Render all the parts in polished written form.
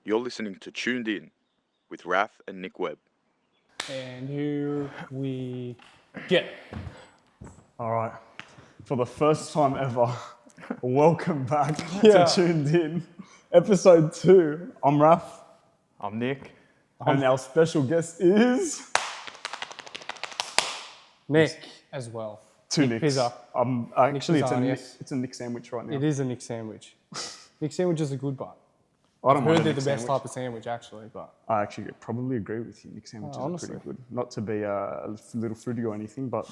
You're listening to Tuned In with Raph and Nick Webb. And here we get. All right. For the first time ever, welcome back to Tuned In, episode 2. I'm Raph. I'm Nick. And our special guest is... Nick as well. Two Nick Nicks. Piza. Actually, Nick Piza, it's a Nick sandwich right now. It is a Nick sandwich. Nick sandwich is a good bite. I don't I've mind heard a they're Nick the best sandwich. type of sandwich, actually. But I actually probably agree with you. Nick sandwiches are honestly. pretty good. Not to be a little fruity or anything, but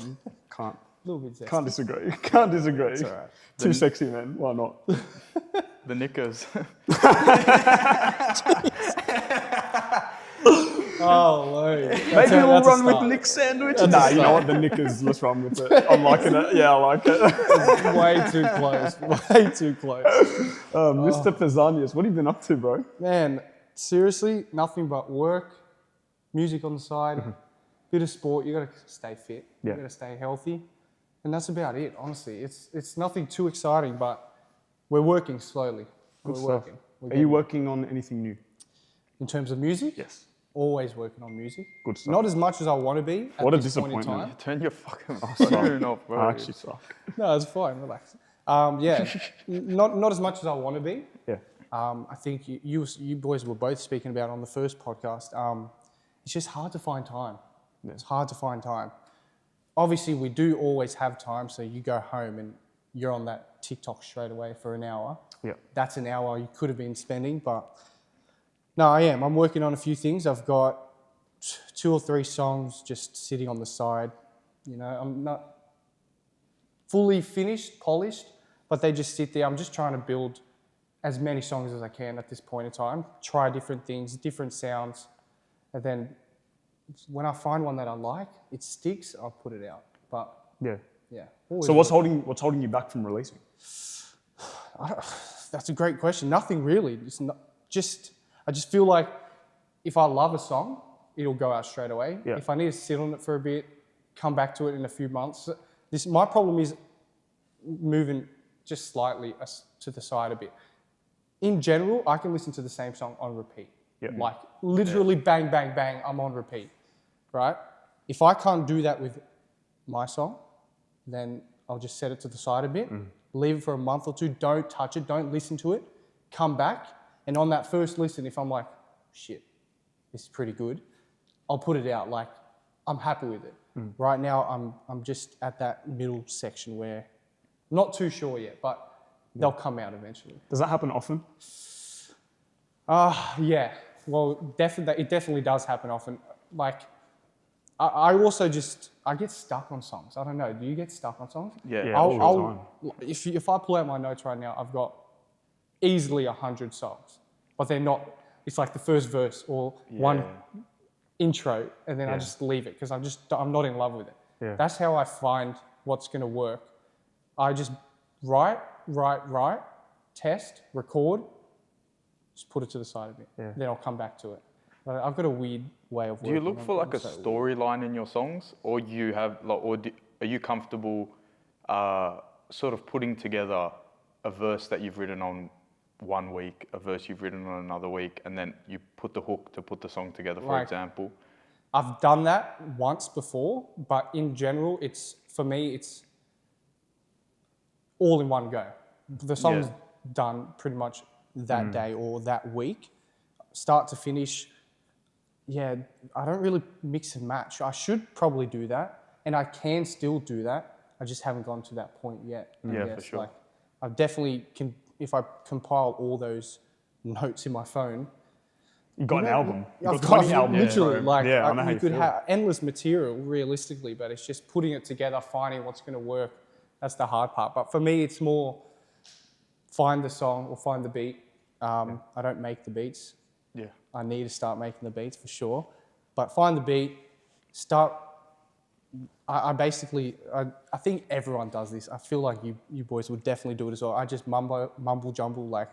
can't a little bit zesty. can't disagree. Can't disagree. It's all right. Too sexy, man. Why not? The Nickers. Oh, Lord. Maybe we'll run with Nick sandwich. Nah, you know what? The Nickers. Let's run with it. I'm liking it. Yeah, I like it. Way too close. Way too close. Mr. Pizzanias, what have you been up to, bro? Man, seriously, nothing but work, music on the side, bit of sport. You got to stay fit. Yeah. You got to stay healthy. And that's about it, honestly. It's nothing too exciting, but we're working slowly. Good We're stuff. working. Are you working on anything new? In terms of music? Yes. Always working on music. Good stuff. Not as much as I want to be at What a this point in disappointment. time. Turn your fucking sorry. phone off, bro. I actually suck. No, it's fine. Relax. Not as much as I want to be. Yeah. I think you boys were both speaking about on the first podcast. It's just hard to find time. Yeah. It's hard to find time. Obviously, we do always have time. So you go home and you're on that TikTok straight away for an hour. Yeah. That's an hour you could have been spending, but no, I am. I'm working on a few things. I've got 2 or 3 songs just sitting on the side. You know, I'm not fully finished, polished, but they just sit there. I'm just trying to build as many songs as I can at this point in time. Try different things, different sounds, and then when I find one that I like, it sticks, I'll put it out. But Yeah. yeah. So what's holding you back from releasing? That's a great question. Nothing really. It's not, I just feel like if I love a song, it'll go out straight away. Yeah. If I need to sit on it for a bit, come back to it in a few months. My problem is moving just slightly to the side a bit. In general, I can listen to the same song on repeat. Yeah. Like literally bang, bang, bang, I'm on repeat, right? If I can't do that with my song, then I'll just set it to the side a bit, leave it for a month or 2, don't touch it, don't listen to it, come back, and on that first listen, if I'm like, shit, this is pretty good, I'll put it out, like, I'm happy with it. Right now, I'm just at that middle section where, not too sure yet, but they'll come out eventually. Does that happen often? Yeah, well, it definitely does happen often. Like, I also I get stuck on songs. I don't know, do you get stuck on songs? Yeah. all the time. If I pull out my notes right now, I've got easily 100 songs, but they're not, it's like the first verse or one intro, and then I just leave it because I'm not in love with it. Yeah. That's how I find what's going to work. I just write, test, record, just put it to the side a bit. Yeah. Then I'll come back to it. But I've got a weird way of Do working. you look for like a storyline in your songs, or are you comfortable sort of putting together a verse that you've written on one week, a verse you've written on another week, and then you put the hook to put the song together, for example? I've done that once before, but in general, for me, it's all in one go. The song's done pretty much that day or that week, start to finish. Yeah, I don't really mix and match. I should probably do that, and I can still do that. I just haven't gone to that point yet. Yeah, for sure. Like, I definitely can, if I compile all those notes in my phone. You got an album. I've got literally, I know how you you could feel. have endless material realistically, but it's just putting it together, finding what's going to work. That's the hard part. But for me, it's more find the song or find the beat. I don't make the beats. Yeah. I need to start making the beats for sure. But find the beat, start. I think everyone does this. I feel like you boys would definitely do it as well. I just mumble jumble, like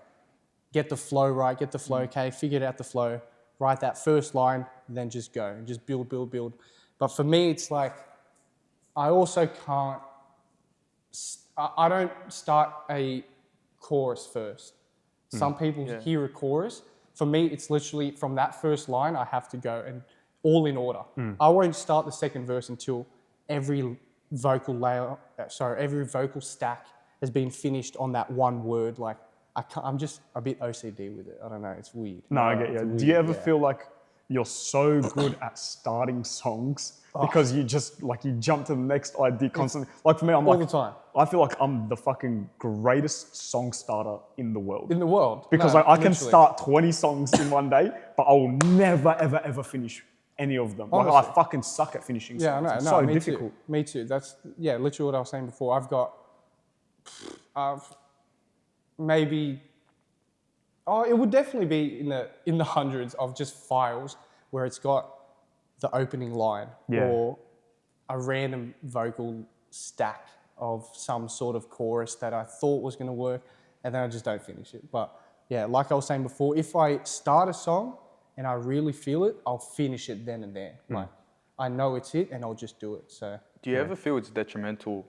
get the flow right, get the flow okay, figure out the flow, write that first line, then just go and just build. But for me, it's like I also can't. I don't start a chorus first. Some people hear a chorus for me, it's literally from that first line, I have to go and all in order. I won't start the second verse until every vocal stack has been finished on that one word. Like, I'm just a bit OCD with it. I don't know, it's weird. No, I get you. Do you ever feel like you're so good at starting songs because you just like you jump to the next idea constantly? Like for me, I'm all like, the time. I feel like I'm the fucking greatest song starter in the world. In the world. Because No, like, I can literally. start 20 songs in one day, but I will never, ever, ever finish any of them. Like, I Honestly. fucking suck at finishing songs. Yeah, I know. It's No, so me difficult. Too. Me too. That's literally what I was saying before. I've got maybe it would definitely be in the hundreds of just files where it's got the opening line or a random vocal stack of some sort of chorus that I thought was going to work, and then I just don't finish it. But yeah, like I was saying before, if I start a song and I really feel it, I'll finish it then and there. Like, I know it's it, and I'll just do it. So. Do you ever feel it's detrimental?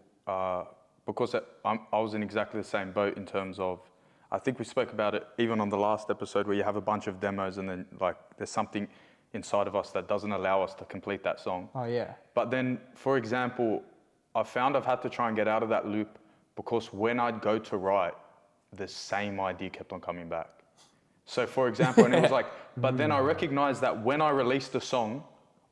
Because I was in exactly the same boat in terms of, I think we spoke about it even on the last episode where you have a bunch of demos and then like there's something inside of us that doesn't allow us to complete that song. Oh yeah. But then, for example, I found I've had to try and get out of that loop because when I'd go to write, the same idea kept on coming back. So for example, and it was like, but then I recognized that when I released the song,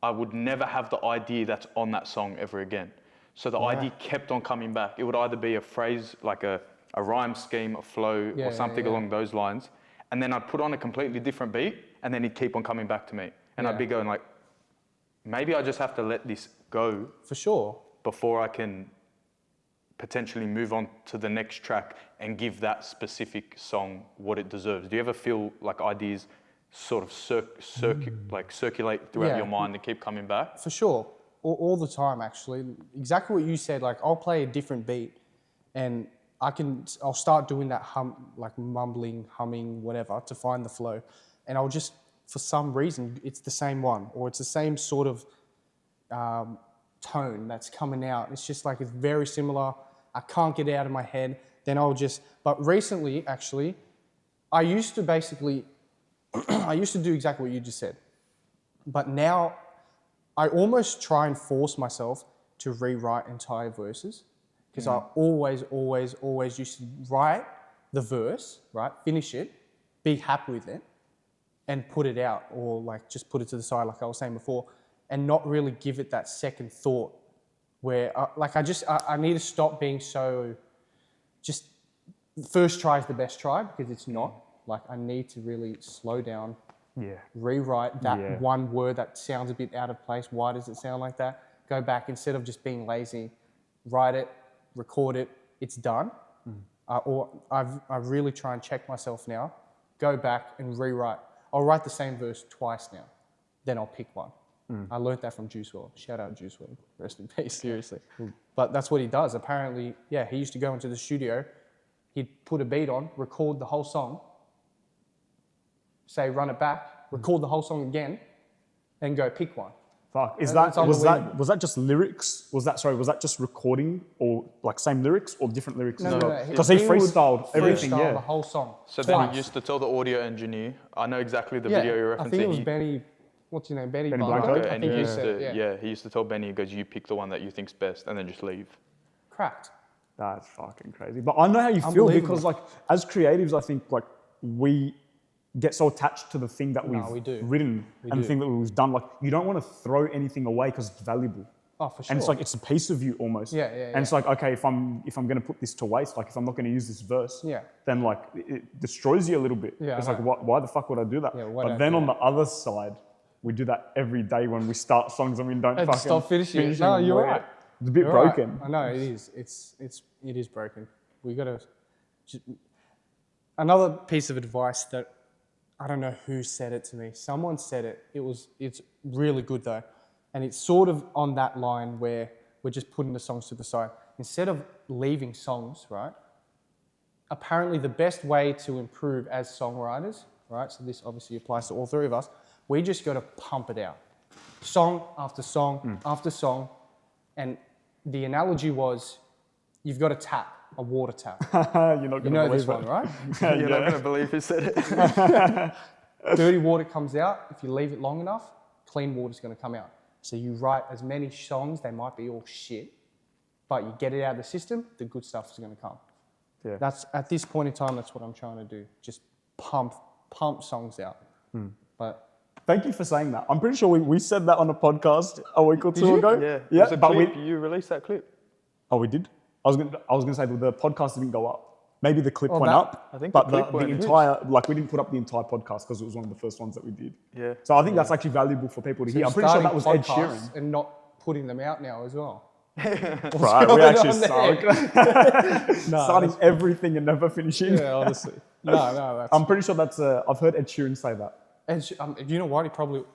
I would never have the idea that's on that song ever again. So the idea kept on coming back. It would either be a phrase, like a rhyme scheme, a flow, or something along those lines. And then I'd put on a completely different beat, and then it'd keep on coming back to me. And I'd be going like, maybe I just have to let this go. For sure. Before I can potentially move on to the next track and give that specific song what it deserves. Do you ever feel like ideas sort of circulate throughout your mind and keep coming back? For sure. All the time, actually. Exactly what you said. Like, I'll play a different beat and I'll start doing that like mumbling, humming, whatever, to find the flow. And I'll just, for some reason, it's the same one, or it's the same sort of tone that's coming out. It's just like, it's very similar. I can't get it out of my head. Then but recently, actually, I used to do exactly what you just said. But now, I almost try and force myself to rewrite entire verses, because I always used to write the verse, right, finish it, be happy with it, and put it out, or like just put it to the side, like I was saying before, and not really give it that second thought where, I need to stop being so, just first try is the best try, because it's not. Like, I need to really slow down, rewrite that one word that sounds a bit out of place. Why does it sound like that? Go back, instead of just being lazy, write it, record it, it's done. I really try and check myself now, go back and rewrite. I'll write the same verse twice now, then I'll pick one. I learned that from Juice WRLD. Shout out Juice WRLD, rest in peace, seriously. But that's what he does. Apparently, he used to go into the studio, he'd put a beat on, record the whole song, say run it back, record the whole song again, and go pick one. Fuck. Was that just lyrics? Was that just recording, or like same lyrics or different lyrics as well? Because he freestyled everything, the whole song. So twice. then he used to tell the audio engineer, I know exactly the video you're referencing. I think it was Benny, what's his name, Benny Blanco? Blanco? And he used to tell Benny, he goes, you pick the one that you think's best, and then just leave. Cracked. That's fucking crazy. But I know how you feel, because like as creatives, I think like we get so attached to the thing that we've written and the thing that we've done. Like, you don't want to throw anything away because it's valuable. Oh, for sure. And it's like, it's a piece of you almost. And it's like, okay, if I'm going to put this to waste, like if I'm not going to use this verse, then like it destroys you a little bit. It's like, why the fuck would I do that? But then on the other side, we do that every day when we start songs and we don't fucking stop finishing it. No, you're right. It's a bit broken. Right. I know, it is. It is broken. We got to... Another piece of advice that, I don't know who said it to me. Someone said it. It's really good though. And it's sort of on that line where we're just putting the songs to the side. Instead of leaving songs, right? Apparently the best way to improve as songwriters, right? So this obviously applies to all three of us. We just got to pump it out. Song after song after song. And the analogy was, you've got a tap, a water tap. You're not going to believe this one, right? You're not going to believe who said it. Dirty water comes out. If you leave it long enough, clean water's going to come out. So you write as many songs, they might be all shit, but you get it out of the system, the good stuff is going to come. Yeah. That's at this point in time, that's what I'm trying to do. Just pump songs out. But thank you for saying that. I'm pretty sure we said that on a podcast a week or two ago. Yeah. Yeah. But you released that clip. Oh, we did. I was gonna say the podcast didn't go up. Maybe the clip went up. I think but the clip the went entire we didn't put up the entire podcast because it was one of the first ones that we did. Yeah. So I think that's actually valuable for people to hear. I'm pretty sure that was Ed Sheeran. And not putting them out now as well. Right, we actually suck. Starting everything and never finishing. Yeah, honestly. No, I'm pretty sure that's. I've heard Ed Sheeran say that. You know what?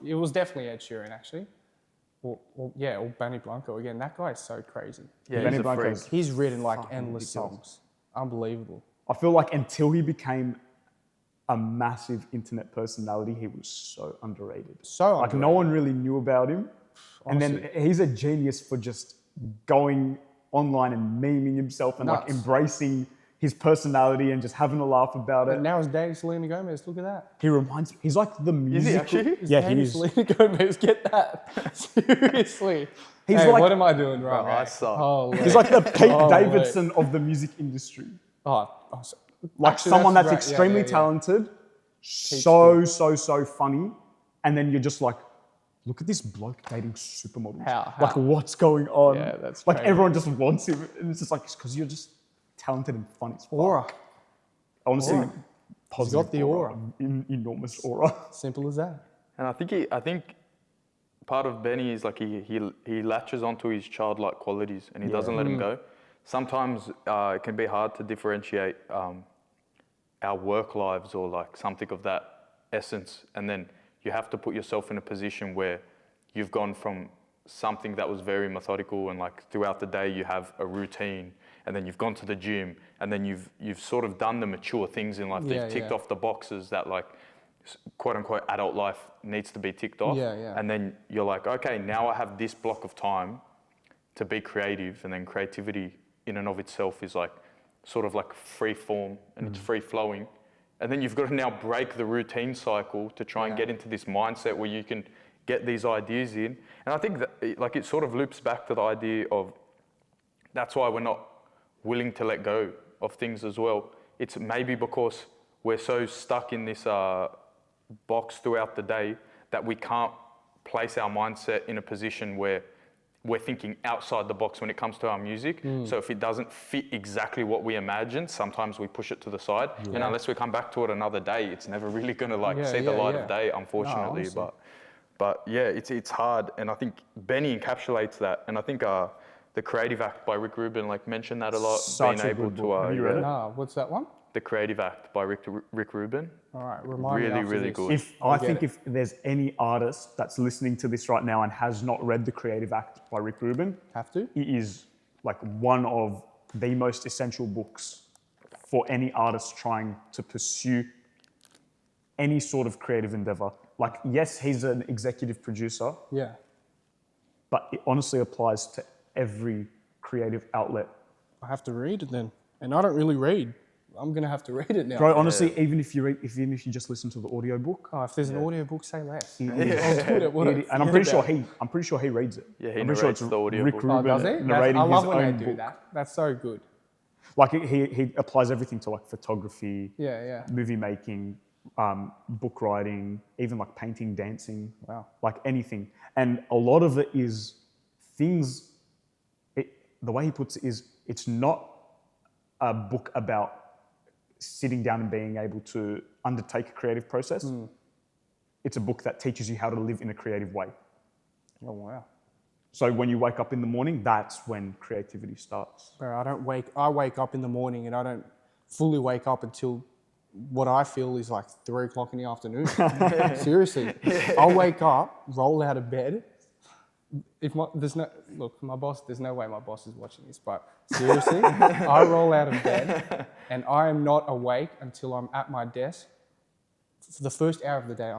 It was definitely Ed Sheeran actually. Or Benny Blanco again. That guy is so crazy. Yeah, Benny Blanco. He's written like endless songs. Unbelievable. I feel like until he became a massive internet personality, he was so underrated. So like no one really knew about him. Honestly. And then he's a genius for just going online and memeing himself and like embracing his personality and just having a laugh about it. And now he's dating Selena Gomez. Look at that. He reminds me. He's like the music. Is he actually? Yeah, he is. Selena Gomez. Get that. Seriously. He's hey, like, what am I doing wrong? Bro, I suck. Holy. He's like the Pete Davidson of the music industry. Like actually, someone that's extremely talented, so funny, and then you're just like, look at this bloke dating supermodels. How? Like, what's going on? Yeah, that's like crazy. everyone just wants him, and it's just like because you're just talented and funny. Aura. Honestly, Aura. positive. He's got the aura. Enormous aura. Simple as that. And I think part of Benny is like he latches onto his childlike qualities and he doesn't let him go. Sometimes it can be hard to differentiate our work lives or like something of that essence, and then you have to put yourself in a position where you've gone from something that was very methodical and like throughout the day you have a routine, and then you've gone to the gym, and then you've sort of done the mature things in life. You've ticked off the boxes that like quote unquote adult life needs to be ticked off. And then you're like, okay, now I have this block of time to be creative, and then creativity in and of itself is like sort of like free form and it's free flowing. And then you've got to now break the routine cycle to try and get into this mindset where you can get these ideas in. And I think that like it sort of loops back to the idea of that's why we're not willing to let go of things as well. It's maybe because we're so stuck in this box throughout the day that we can't place our mindset in a position where we're thinking outside the box when it comes to our music. So if it doesn't fit exactly what we imagine, sometimes we push it to the side. And unless we come back to it another day, it's never really gonna like see the light of day, unfortunately. But yeah, it's hard. And I think Benny encapsulates that. And I think The Creative Act by Rick Rubin, like mentioned that a lot. Such a good book. Have you read it? Nah, what's that one? The Creative Act by Rick Rubin. All right, remind me after really this. good. If there's any artist that's listening to this right now and has not read The Creative Act by Rick Rubin, have to. It is like one of the most essential books for any artist trying to pursue any sort of creative endeavor. Like, yes, he's an executive producer. Yeah. But it honestly applies to every creative outlet. I have to read it then. And I don't really read. I'm going to have to read it now. Bro, honestly, even if you just listen to the audiobook. Oh, if there's an audiobook, say less. And I'm pretty sure he reads it. Yeah, he I'm pretty narrates sure it's the audiobook. Rick Rubin does he? narrating I love his when own they do book. that. That's so good. Like he applies everything to like photography, movie making, book writing, even like painting, dancing, like anything. And a lot of it is things, the way he puts it is, it's not a book about sitting down and being able to undertake a creative process. It's a book that teaches you how to live in a creative way. Oh, wow. So when you wake up in the morning, that's when creativity starts. Bro, I wake up in the morning and I don't fully wake up until what I feel is like 3 o'clock in the afternoon. Seriously. I'll wake up, roll out of bed. My boss, there's no way my boss is watching this, but seriously, I roll out of bed and I am not awake until I'm at my desk. For the first hour of the day,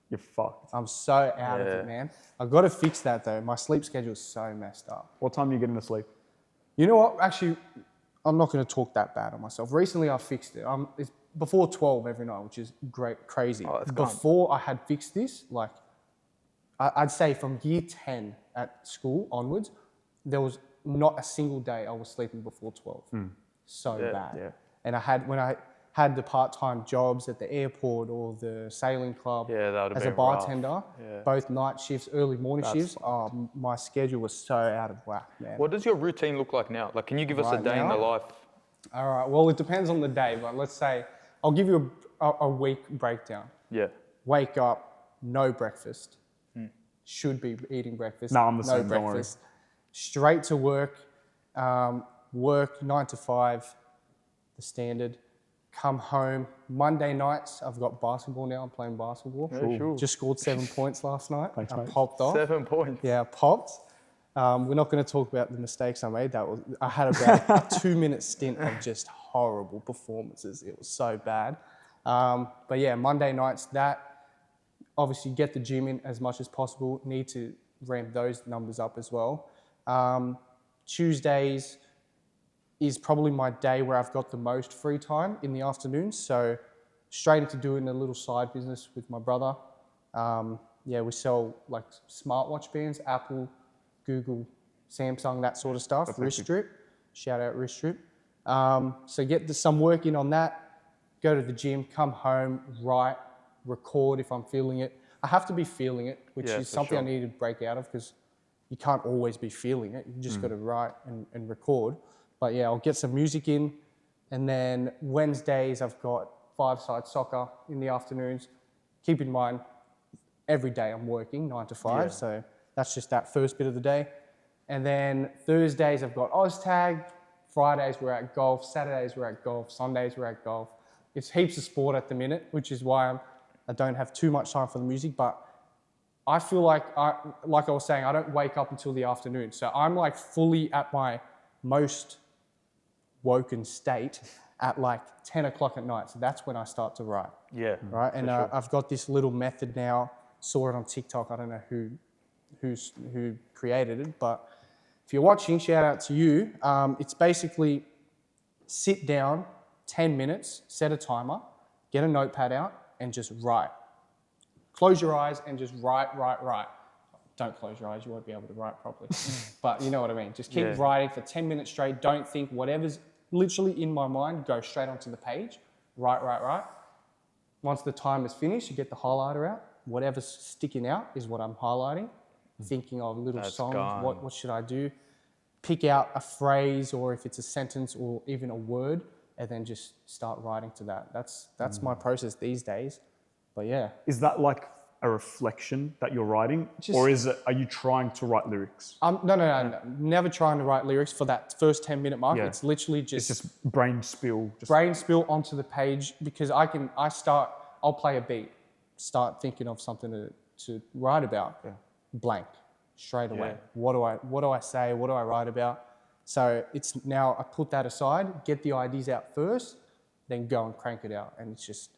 You're fucked. I'm so out of it, man. I've got to fix that though. My sleep schedule is so messed up. What time are you getting to sleep? You know what? Actually, I'm not going to talk that bad on myself. Recently, I fixed it. before 12 every night, which is crazy. Oh, that's before I had fixed this, like I'd say from year 10 at school onwards, there was not a single day I was sleeping before 12. So bad. Yeah. And when I had the part-time jobs at the airport or the sailing club as a bartender, both night shifts, early morning shifts, my schedule was so out of whack, man. What does your routine look like now? Like, can you give us a day in the life? All right, well, it depends on the day, but let's say, I'll give you a week breakdown. Yeah. Wake up, no breakfast. Should be eating breakfast. No, I'm the same, breakfast. Don't worry. Straight to work, work 9 to 5, the standard. Come home. Monday nights, I've got basketball now. I'm playing basketball. Yeah, sure. Just scored 7 points last night. Thanks, I mate. popped off. 7 points. Yeah, popped. We're not going to talk about the mistakes I made. I had about a 2-minute stint of just horrible performances. It was so bad. But yeah, Monday nights, that obviously get the gym in as much as possible. Need to ramp those numbers up as well. Tuesdays is probably my day where I've got the most free time in the afternoon. So straight into doing a little side business with my brother. We sell like smartwatch bands, Apple, Google, Samsung, that sort of stuff. Wrist strip, shout out wrist strip. So get some work in on that, go to the gym, come home, write, record if I'm feeling it. I have to be feeling it, which is something I need to break out of because you can't always be feeling it. You just got to write and record. But yeah, I'll get some music in. And then Wednesdays, I've got 5-side soccer in the afternoons. Keep in mind, every day I'm working 9 to 5. Yeah. So that's just that first bit of the day. And then Thursdays, I've got OzTag. Fridays, we're at golf. Saturdays, we're at golf. Sundays, we're at golf. It's heaps of sport at the minute, which is why I don't have too much time for the music. But I feel like I was saying, I don't wake up until the afternoon. So I'm like fully at my most woken state at like 10 o'clock at night. So that's when I start to write. Yeah. Right. And I've got this little method now. Saw it on TikTok. I don't know who created it, but if you're watching, shout out to you. It's basically sit down 10 minutes, set a timer, get a notepad out and just write. Close your eyes and just write. Don't close your eyes, you won't be able to write properly. But you know what I mean. Just keep writing for 10 minutes straight. Don't think whatever's literally in my mind, go straight onto the page. Write. Once the time is finished, you get the highlighter out. Whatever's sticking out is what I'm highlighting. Thinking of little songs, what should I do? Pick out a phrase or if it's a sentence or even a word and then just start writing to that. That's my process these days. But yeah. Is that like a reflection that you're writing, or are you trying to write lyrics? No. Never trying to write lyrics for that first 10-minute mark. Yeah. It's literally just... It's just brain spill. Brain spill onto the page because I'll play a beat, start thinking of something to write about. Yeah. Blank, straight away. Yeah. What do I say? What do I write about? So it's now I put that aside, get the ideas out first, then go and crank it out. And it's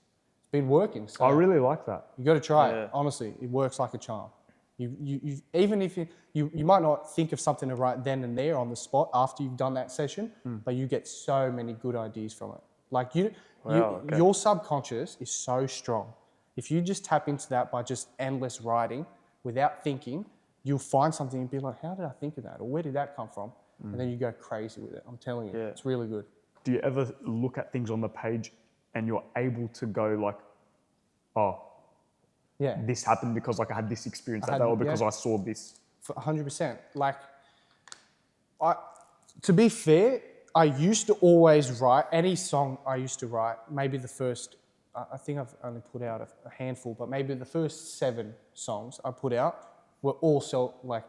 been working. So I really like that. You got to try it. Honestly, it works like a charm. You even if you might not think of something to write then and there on the spot after you've done that session, but you get so many good ideas from it. Like your subconscious is so strong. If you just tap into that by just endless writing without thinking, you'll find something and be like, how did I think of that? Or where did that come from? And then you go crazy with it. I'm telling you, it's really good. Do you ever look at things on the page and you're able to go like, oh, this happened because like I had this experience that day or because I saw this? 100%. Like, to be fair, I used to always write, any song I used to write, maybe the first, I think I've only put out a handful, but maybe the first 7 songs I put out were also like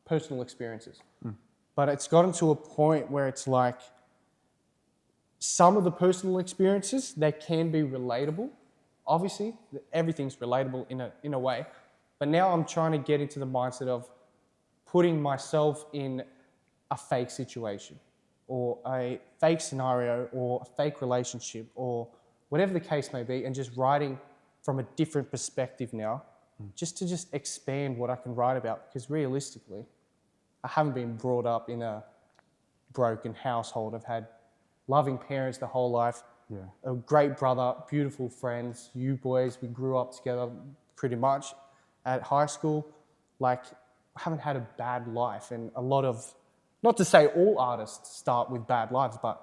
personal experiences. But it's gotten to a point where it's like, some of the personal experiences, they can be relatable. Obviously, everything's relatable in a way. But now I'm trying to get into the mindset of putting myself in a fake situation or a fake scenario or a fake relationship or whatever the case may be, and just writing from a different perspective now, just to expand what I can write about. Because realistically, I haven't been brought up in a broken household. I've had loving parents the whole life. a great brother, beautiful friends, you boys, we grew up together pretty much at high school. Like, I haven't had a bad life, and a lot of, not to say all artists start with bad lives, but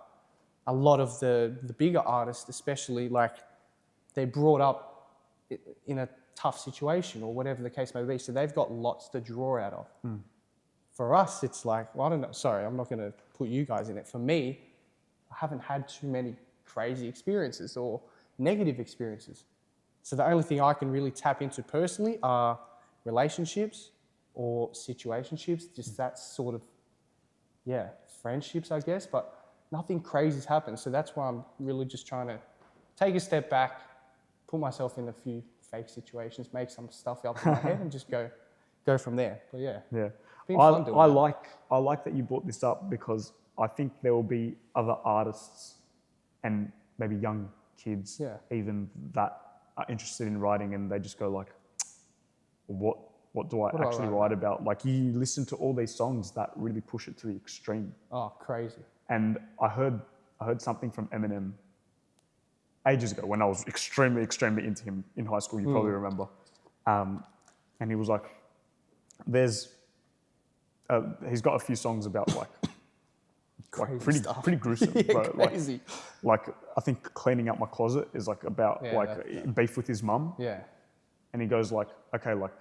a lot of the bigger artists, especially, like, they're brought up in a tough situation or whatever the case may be, so they've got lots to draw out of. For us, it's like, well, I don't know, sorry, I'm not going to put you guys in it. For me, I haven't had too many crazy experiences or negative experiences. So the only thing I can really tap into personally are relationships or situationships, just that sort of, friendships, I guess, but nothing crazy's happened. So that's why I'm really just trying to take a step back, put myself in a few fake situations, make some stuff up in my head and just go from there. But I like that you brought this up, because I think there will be other artists and maybe young kids even that are interested in writing, and they just go like, what do I actually write about? Like, you listen to all these songs that really push it to the extreme. Oh, crazy. And I heard something from Eminem ages ago when I was extremely into him in high school. You probably remember. And he was like, he's got a few songs about pretty gruesome, bro. Crazy. Like I think cleaning out my closet is like about beef with his mum. Yeah. And he goes like, okay, like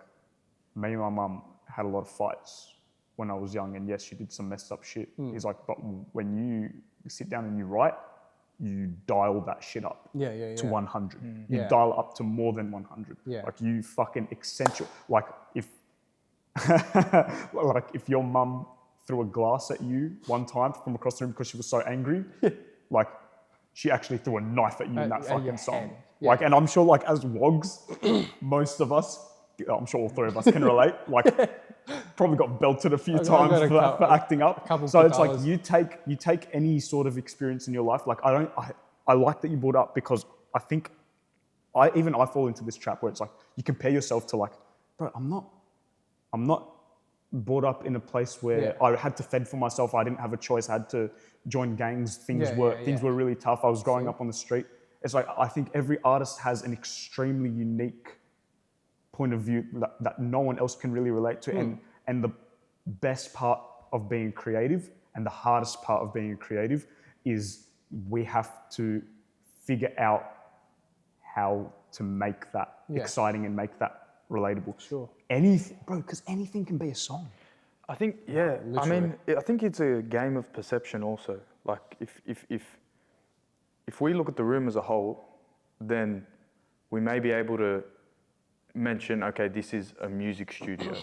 me and my mum had a lot of fights when I was young, and yes, she did some messed up shit. He's like, but when you sit down and you write, you dial that shit up to 100. You dial up to more than 100. Yeah. Like you fucking accentuate. Like if your mum threw a glass at you one time from across the room because she was so angry, like she actually threw a knife at you in that fucking song. Yeah. Like, and I'm sure like as wogs, most of us, I'm sure all three of us can relate, like probably got belted a few times for acting up. So it's like you take any sort of experience in your life. Like I like that you brought up, because I think I fall into this trap where it's like you compare yourself to like, bro, I'm not brought up in a place where I had to fend for myself. I didn't have a choice. I had to join gangs. Things were really tough. I was growing up on the street. It's like, I think every artist has an extremely unique point of view that no one else can really relate to. And the best part of being creative and the hardest part of being creative is we have to figure out how to make that exciting and make that relatable. Sure. Anything, bro, because anything can be a song. I think, literally. I mean, I think it's a game of perception also. Like, if we look at the room as a whole, then we may be able to mention, okay, this is a music studio.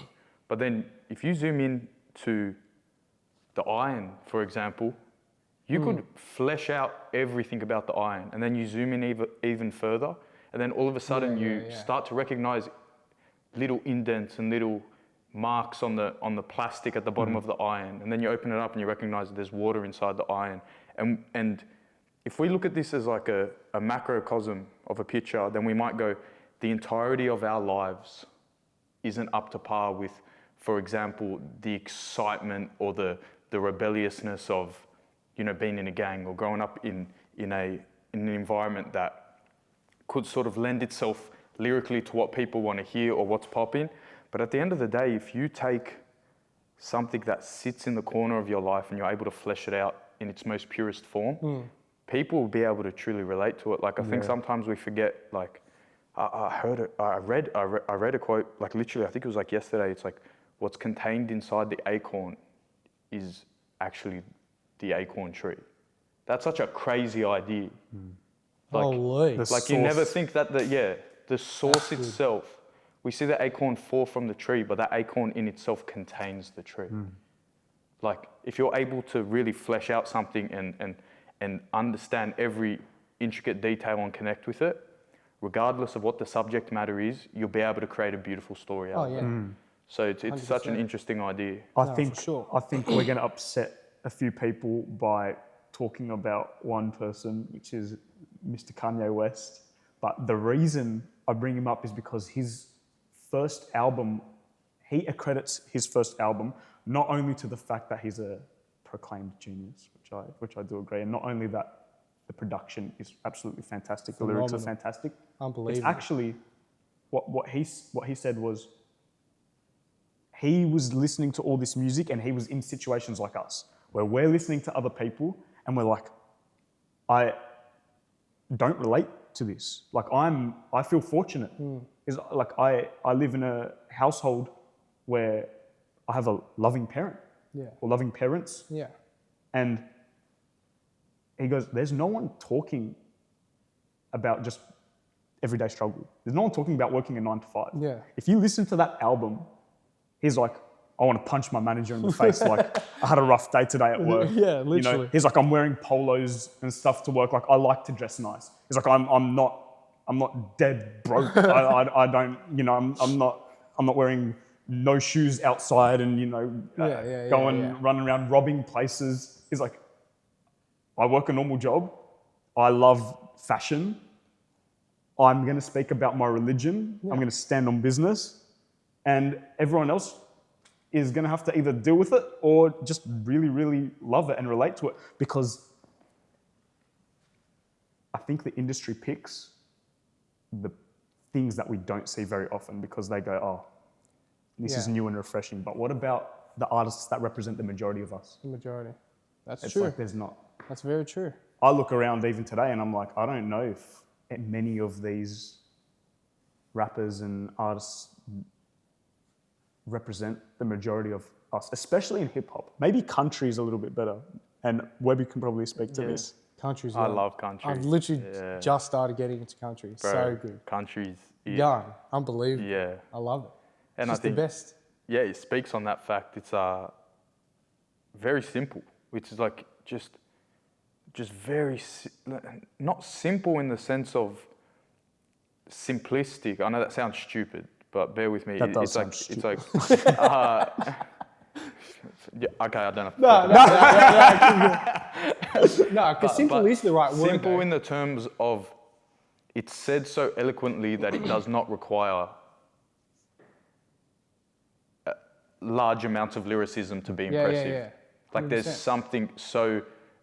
But then if you zoom in to the iron, for example, you could flesh out everything about the iron, and then you zoom in even further, and then all of a sudden you start to recognize little indents and little marks on the plastic at the bottom of the iron, and then you open it up and you recognize there's water inside the iron. And if we look at this as like a macrocosm of a picture, then we might go, the entirety of our lives isn't up to par with, for example, the excitement or the rebelliousness of, you know, being in a gang or growing up in an environment that could sort of lend itself lyrically to what people want to hear or what's popping. But at the end of the day, if you take something that sits in the corner of your life and you're able to flesh it out in its most purest form, people will be able to truly relate to it. Like, I think sometimes we forget, like, I read a quote, like literally, I think it was like yesterday, it's like, what's contained inside the acorn is actually the acorn tree. That's such a crazy idea. Like you never think that the source itself, we see the acorn fall from the tree, but that acorn in itself contains the tree. Like, if you're able to really flesh out something and understand every intricate detail and connect with it, regardless of what the subject matter is, you'll be able to create a beautiful story out of it. So it's such an interesting idea. I think we're going to upset a few people by talking about one person, which is Mr. Kanye West. But the reason I bring him up is because his first album, he accredits his first album not only to the fact that he's a proclaimed genius, which I do agree, and not only that, The production is absolutely fantastic. The lyrics are fantastic. Unbelievable. It's actually, what he said was, he was listening to all this music and he was in situations like us, where we're listening to other people and we're like, I don't relate to this. Like I feel fortunate. Is like I live in a household where I have a loving parent or loving parents. Yeah. And he goes, there's no one talking about just everyday struggle. There's no one talking about working a 9 to 5. Yeah. If you listen to that album, he's like, I want to punch my manager in the face. Like, I had a rough day today at work. Yeah, literally. You know, he's like, I'm wearing polos and stuff to work. Like, I like to dress nice. He's like, I'm not dead broke. I don't, you know, I'm not wearing no shoes outside and, you know, running around robbing places. He's like, I work a normal job. I love fashion. I'm going to speak about my religion. I'm going to stand on business. And everyone else is going to have to either deal with it or just really, really love it and relate to it, because I think the industry picks the things that we don't see very often because they go, oh, this is new and refreshing. But what about the artists that represent the majority of us? The majority. It's true. It's like there's not. That's very true. I look around even today and I'm like, I don't know if many of these rappers and artists represent the majority of us, especially in hip hop. Maybe country is a little bit better. And Webby can probably speak to this. Country's I love country. I've literally just started getting into country. Bro, so good. Country's young, unbelievable. Yeah. I love it. And it's I think the best. Yeah, it speaks on that fact. It's very simple, which is like just very, not simple in the sense of simplistic. I know that sounds stupid, but bear with me. That does sound stupid. It's like, yeah, okay, I don't know. No, because simple is the right word. Simple in the terms of it's said so eloquently that it does not require large amounts of lyricism to be impressive. Yeah. Like 100%. there's something so,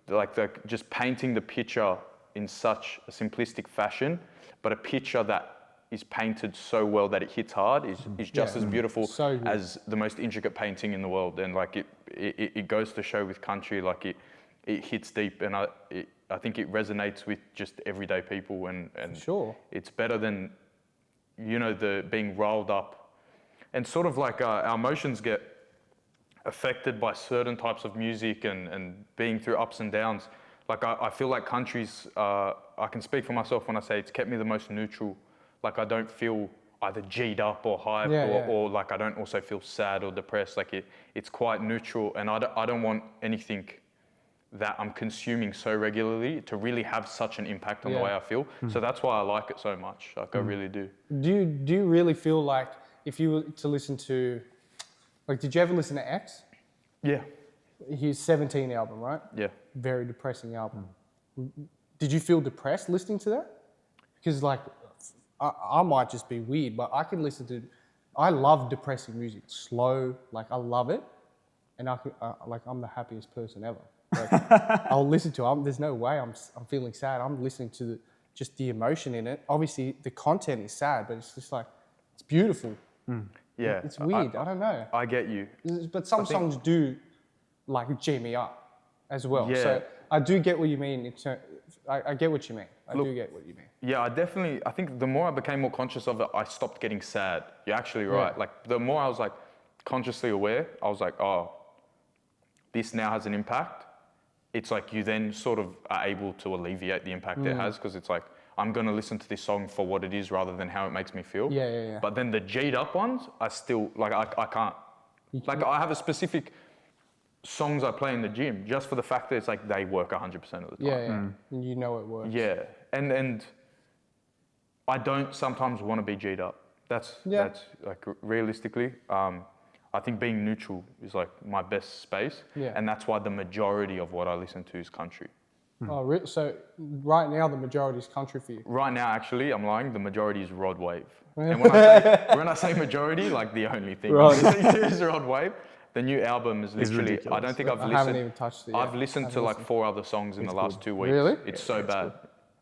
like just painting the picture in such a simplistic fashion, but a picture that is painted so well that it hits hard is just as beautiful as the most intricate painting in the world. And like it goes to show with country, like it hits deep, and I think it resonates with just everyday people, and it's better than, you know, the being riled up, and sort of like our emotions get affected by certain types of music and being through ups and downs. Like I feel like country's, I can speak for myself when I say it's kept me the most neutral. Like I don't feel either G'd up or hyped or like I don't also feel sad or depressed. Like it's quite neutral, and I don't want anything that I'm consuming so regularly to really have such an impact on the way I feel. So that's why I like it so much. Like I really do. Do you really feel like if you were to listen to, like, did you ever listen to X? Yeah. His 17 album, right? Yeah. Very depressing album. Did you feel depressed listening to that? Because like, I might just be weird, but I can listen to, I love depressing music. Slow, like I love it. And I'm the happiest person ever. Like, I'll listen to it. There's no way I'm feeling sad. I'm listening to just the emotion in it. Obviously the content is sad, but it's just like, it's beautiful. Yeah. It's weird. I don't know. I get you. But some songs do like G me up as well. Yeah. So I do get what you mean. I get what you mean. I do get what you mean. Yeah, I think the more I became more conscious of it, I stopped getting sad. You're actually right. Yeah. Like the more I was like consciously aware, I was like, oh, this now has an impact. It's like you then sort of are able to alleviate the impact it has, because it's like, I'm going to listen to this song for what it is rather than how it makes me feel. Yeah. But then the G'd up ones, I still, like, I can't. Like, I have a specific songs I play in the gym just for the fact that it's like they work 100% of the time. Yeah. And you know it works. Yeah. And I don't sometimes want to be G'd up. That's like realistically, I think being neutral is like my best space. Yeah. And that's why the majority of what I listen to is country. Oh, so right now the majority is country for you? Right now, actually, I'm lying. The majority is Rod Wave. And when I say majority, like the only thing is Rod Wave. The new album is literally. ridiculous. I don't think I've listened. I haven't even touched it yet. I've listened to like 4 other songs in the last 2 weeks. Really? It's so bad.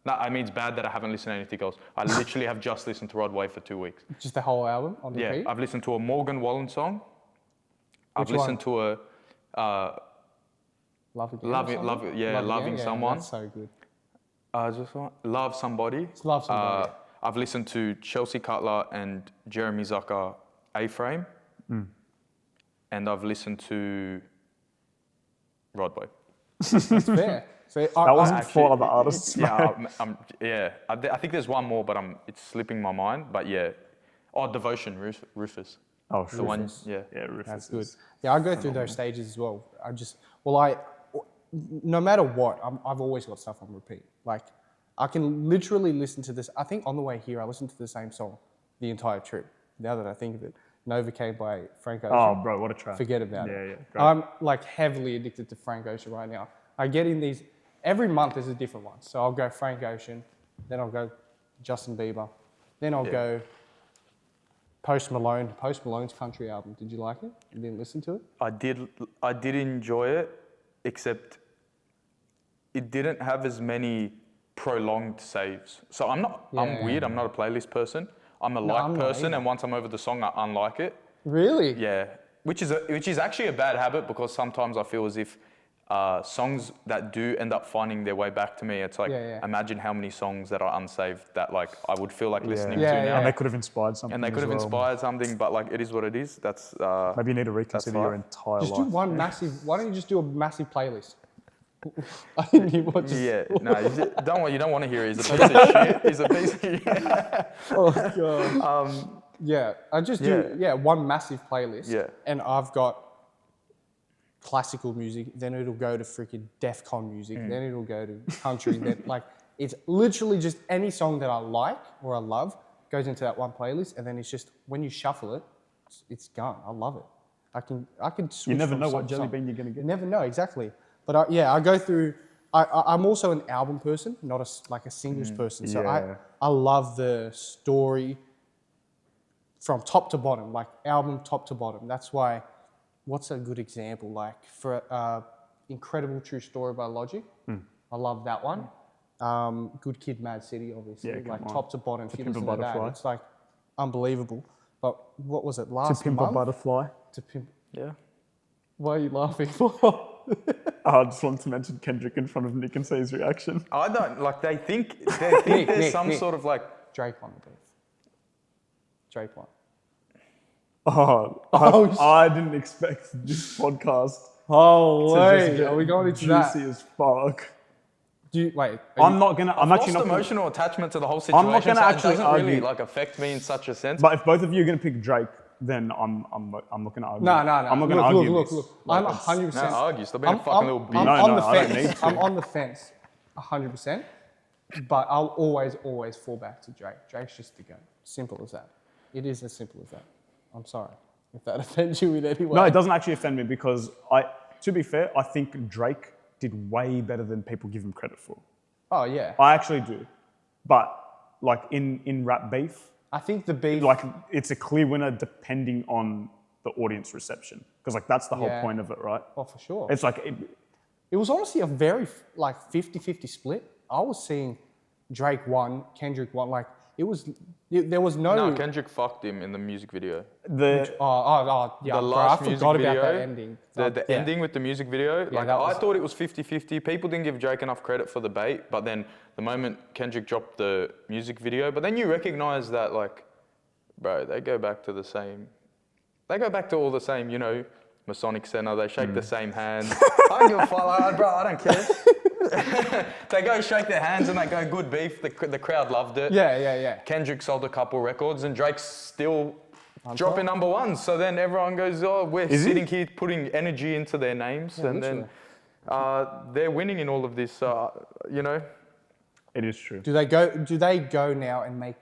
No, I mean it's bad that I haven't listened to anything else. I literally have just listened to Rod Wave for 2 weeks. Just the whole album on Yeah, repeat? I've listened to a Morgan Wallen song. I've Which listened to a Love Again? Loving Someone. That's so good. Just what? Love Somebody. It's Love Somebody. I've listened to Chelsea Cutler and Jeremy Zucker, A-Frame. And I've listened to Rod Wave. That's fair. So That wasn't 4 other artists. Yeah, I think there's one more, but it's slipping my mind. But yeah, Devotion, Rufus. Oh, The one, yeah. Yeah, Rufus. That's good. Yeah, I go through those stages as well. No matter what, I've always got stuff on repeat. Like, I can literally listen to this. I think on the way here, I listened to the same song the entire trip. Now that I think of it, Novocaine by Frank Ocean. Oh, bro, what a track. Forget about it. Yeah, great. I'm like heavily addicted to Frank Ocean right now. I get in these, every month there's a different one. So I'll go Frank Ocean, then I'll go Justin Bieber, then I'll go Post Malone. Post Malone's country album. Did you like it? You didn't listen to it? I did enjoy it, except it didn't have as many prolonged saves. So I'm weird. I'm not a playlist person. I'm a person, and once I'm over the song, I unlike it. Really? Yeah, which is actually a bad habit because sometimes I feel as if songs that do end up finding their way back to me, it's like imagine how many songs that are unsaved that like I would feel like listening to now. And they could have inspired something. And they could have inspired something, but like it is what it is. That's maybe you need to reconsider your entire just life. do one massive. Why don't you just do a massive playlist? I didn't hear what you Yeah, no, you don't want to hear it. He's a piece of shit. He's a piece of shit. Oh god. Yeah, I just do one massive playlist. Yeah. And I've got classical music, then it'll go to freaking Defcon music, then it'll go to country. Then like it's literally just any song that I like or I love goes into that one playlist, and then it's just when you shuffle it, it's gone. I love it. I can switch. You never from know song what to jelly song. bean you're gonna get. You never know exactly. But I go through. I'm also an album person, not a singles person. So I love the story from top to bottom, like album top to bottom. That's why. What's a good example? Like for Incredible True Story by Logic, I love that one. Good Kid, Mad City, obviously, like top to bottom. If you listen to that, it's like unbelievable. But what was it last month? To Pimp a Butterfly. To Pimp. Yeah. Why are you laughing for? I just wanted to mention Kendrick in front of Nick and say his reaction. I don't like. They think there's some sort of like Drake on the beat. Drake one. I didn't expect this podcast. Oh wait, are we going into that? Juicy as fuck. I'm actually not emotional attachment to the whole situation. I'm not going to actually it doesn't really like affect me in such a sense. But if both of you are going to pick Drake, then I'm not going to argue. No. I'm not going to argue. Look. I'm 100%. No, argue. Stop being a fucking little bitch. I'm on the fence. I'm on the fence, 100%. But I'll always fall back to Drake. Drake's just the go. Simple as that. It is as simple as that. I'm sorry if that offends you in any way. No, it doesn't actually offend me because to be fair, I think Drake did way better than people give him credit for. Oh yeah. I actually do. But like in rap beef, I think the beef, like it's a clear winner depending on the audience reception. Because like that's the whole point of it, right? Oh, for sure. It's like it was honestly a very like 50-50 split. I was seeing Drake won, Kendrick won. Like there was No, Kendrick fucked him in the music video. Yeah. The last music forgot video, about that ending. The ending with the music video. Yeah, like I thought it was 50-50. People didn't give Drake enough credit for the bait, but then the moment Kendrick dropped the music video, but then you recognize that like, bro, they go back to all the same, you know, Masonic Center. They shake the same hands. I don't give a fuck, bro. I don't care. They go shake their hands and they go good beef. The crowd loved it. Yeah. Kendrick sold a couple records and Drake's still dropping number ones. So then everyone goes, oh, we're sitting here putting energy into their names, and then they're winning in all of this. You know, it is true. Do they go now and make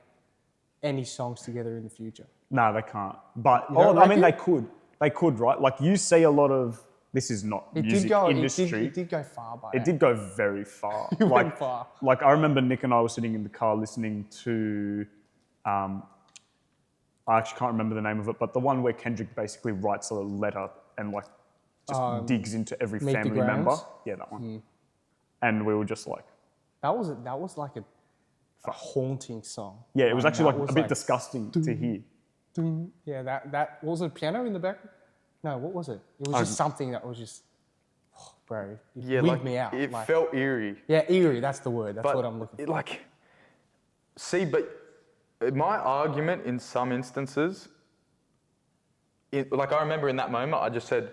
any songs together in the future? No, they can't. But I mean, they could. They could, right? Like you see a lot of. This is not music industry. It did go far by It did go very far. It went far. Like I remember Nick and I were sitting in the car listening to, I actually can't remember the name of it, but the one where Kendrick basically writes a letter and like just digs into every Meet the family member. Grahams? Yeah, that one. And we were just like, That was like a haunting song. yeah, it was actually that like was a bit like, disgusting to hear. Yeah, that what was it, a piano in the back? No, what was it? It was just something that was just, bro, it wigged me out. It like, felt eerie. yeah, eerie. That's the word. That's But what I'm looking for. My argument in some instances, like I remember in that moment, I just said,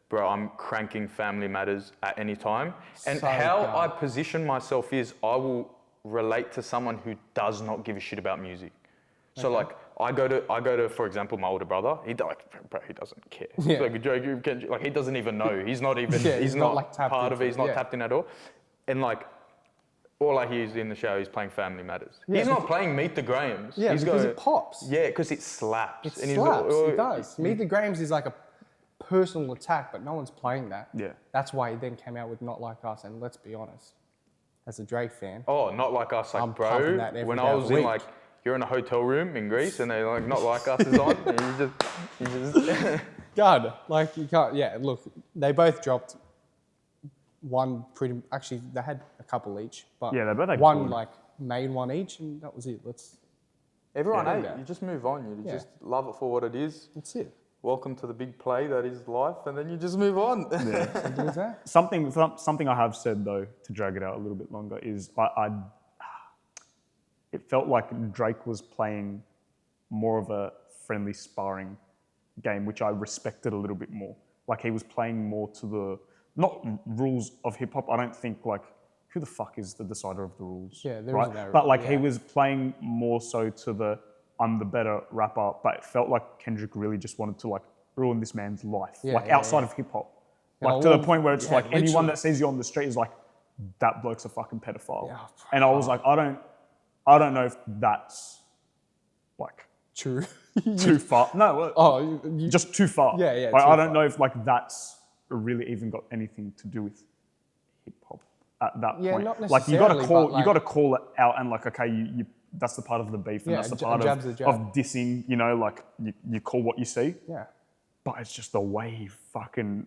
bro, I'm cranking Family Matters at any time. And So how dumb. I position myself is I will relate to someone who does not give a shit about music. So like I go to, for example, my older brother. He doesn't care. Yeah. Like he doesn't even know. He's not even. Yeah, he's he's not, not like, tapped part of into it. He's it, not yeah. tapped in at all. And like all I hear is in the show, he's playing Family Matters. Yeah, he's not playing Meet the Grahams. Yeah, he's because going, it pops. Yeah, because it slaps. It And slaps. he's It does. Meet the Grahams is like a personal attack, but no one's playing that. Yeah. That's why he then came out with Not Like Us, and let's be honest, as a Drake fan, Oh, Not Like Us, like I'm pumping bro. that every When day I of was the in week. like, you're in a hotel room in Greece, and they're like, Not Like Us is on, and you just. God, like you can't. Yeah, look, they both dropped one pretty. Actually, they had a couple each, but Yeah, they both had one good. like made one each, and that was it. Everyone Yeah. ate. Yeah. You just move on. You Yeah. just love it for what it is. That's it. Welcome to the big play that is life, and then you just move on. Simple as that. Something I have said though, to drag it out a little bit longer, is it felt like Drake was playing more of a friendly sparring game, which I respected a little bit more. Like he was playing more to the, not rules of hip hop. I don't think like, who the fuck is the decider of the rules? Yeah, there right? isn't that, But like he yeah. was playing more so to the, I'm the better rapper, but it felt like Kendrick really just wanted to like ruin this man's life, Yeah, like yeah, outside yeah. of hip hop. Yeah, Like to the well, point where it's yeah, like anyone literally. that sees you on the street is like, that bloke's a fucking pedophile. Yeah. And I was like, I don't know if that's like True. too far. No, Oh, just too far. Yeah, yeah, Like, too I don't far. know if like that's really even got anything to do with hip hop at that Yeah, point. not Like you got to necessarily, call but, like- you got to call it out and like, okay, you that's the part of the beef and Yeah, that's the a part jab's a jab. of dissing. You know, like you call what you see. yeah. But it's just the way he fucking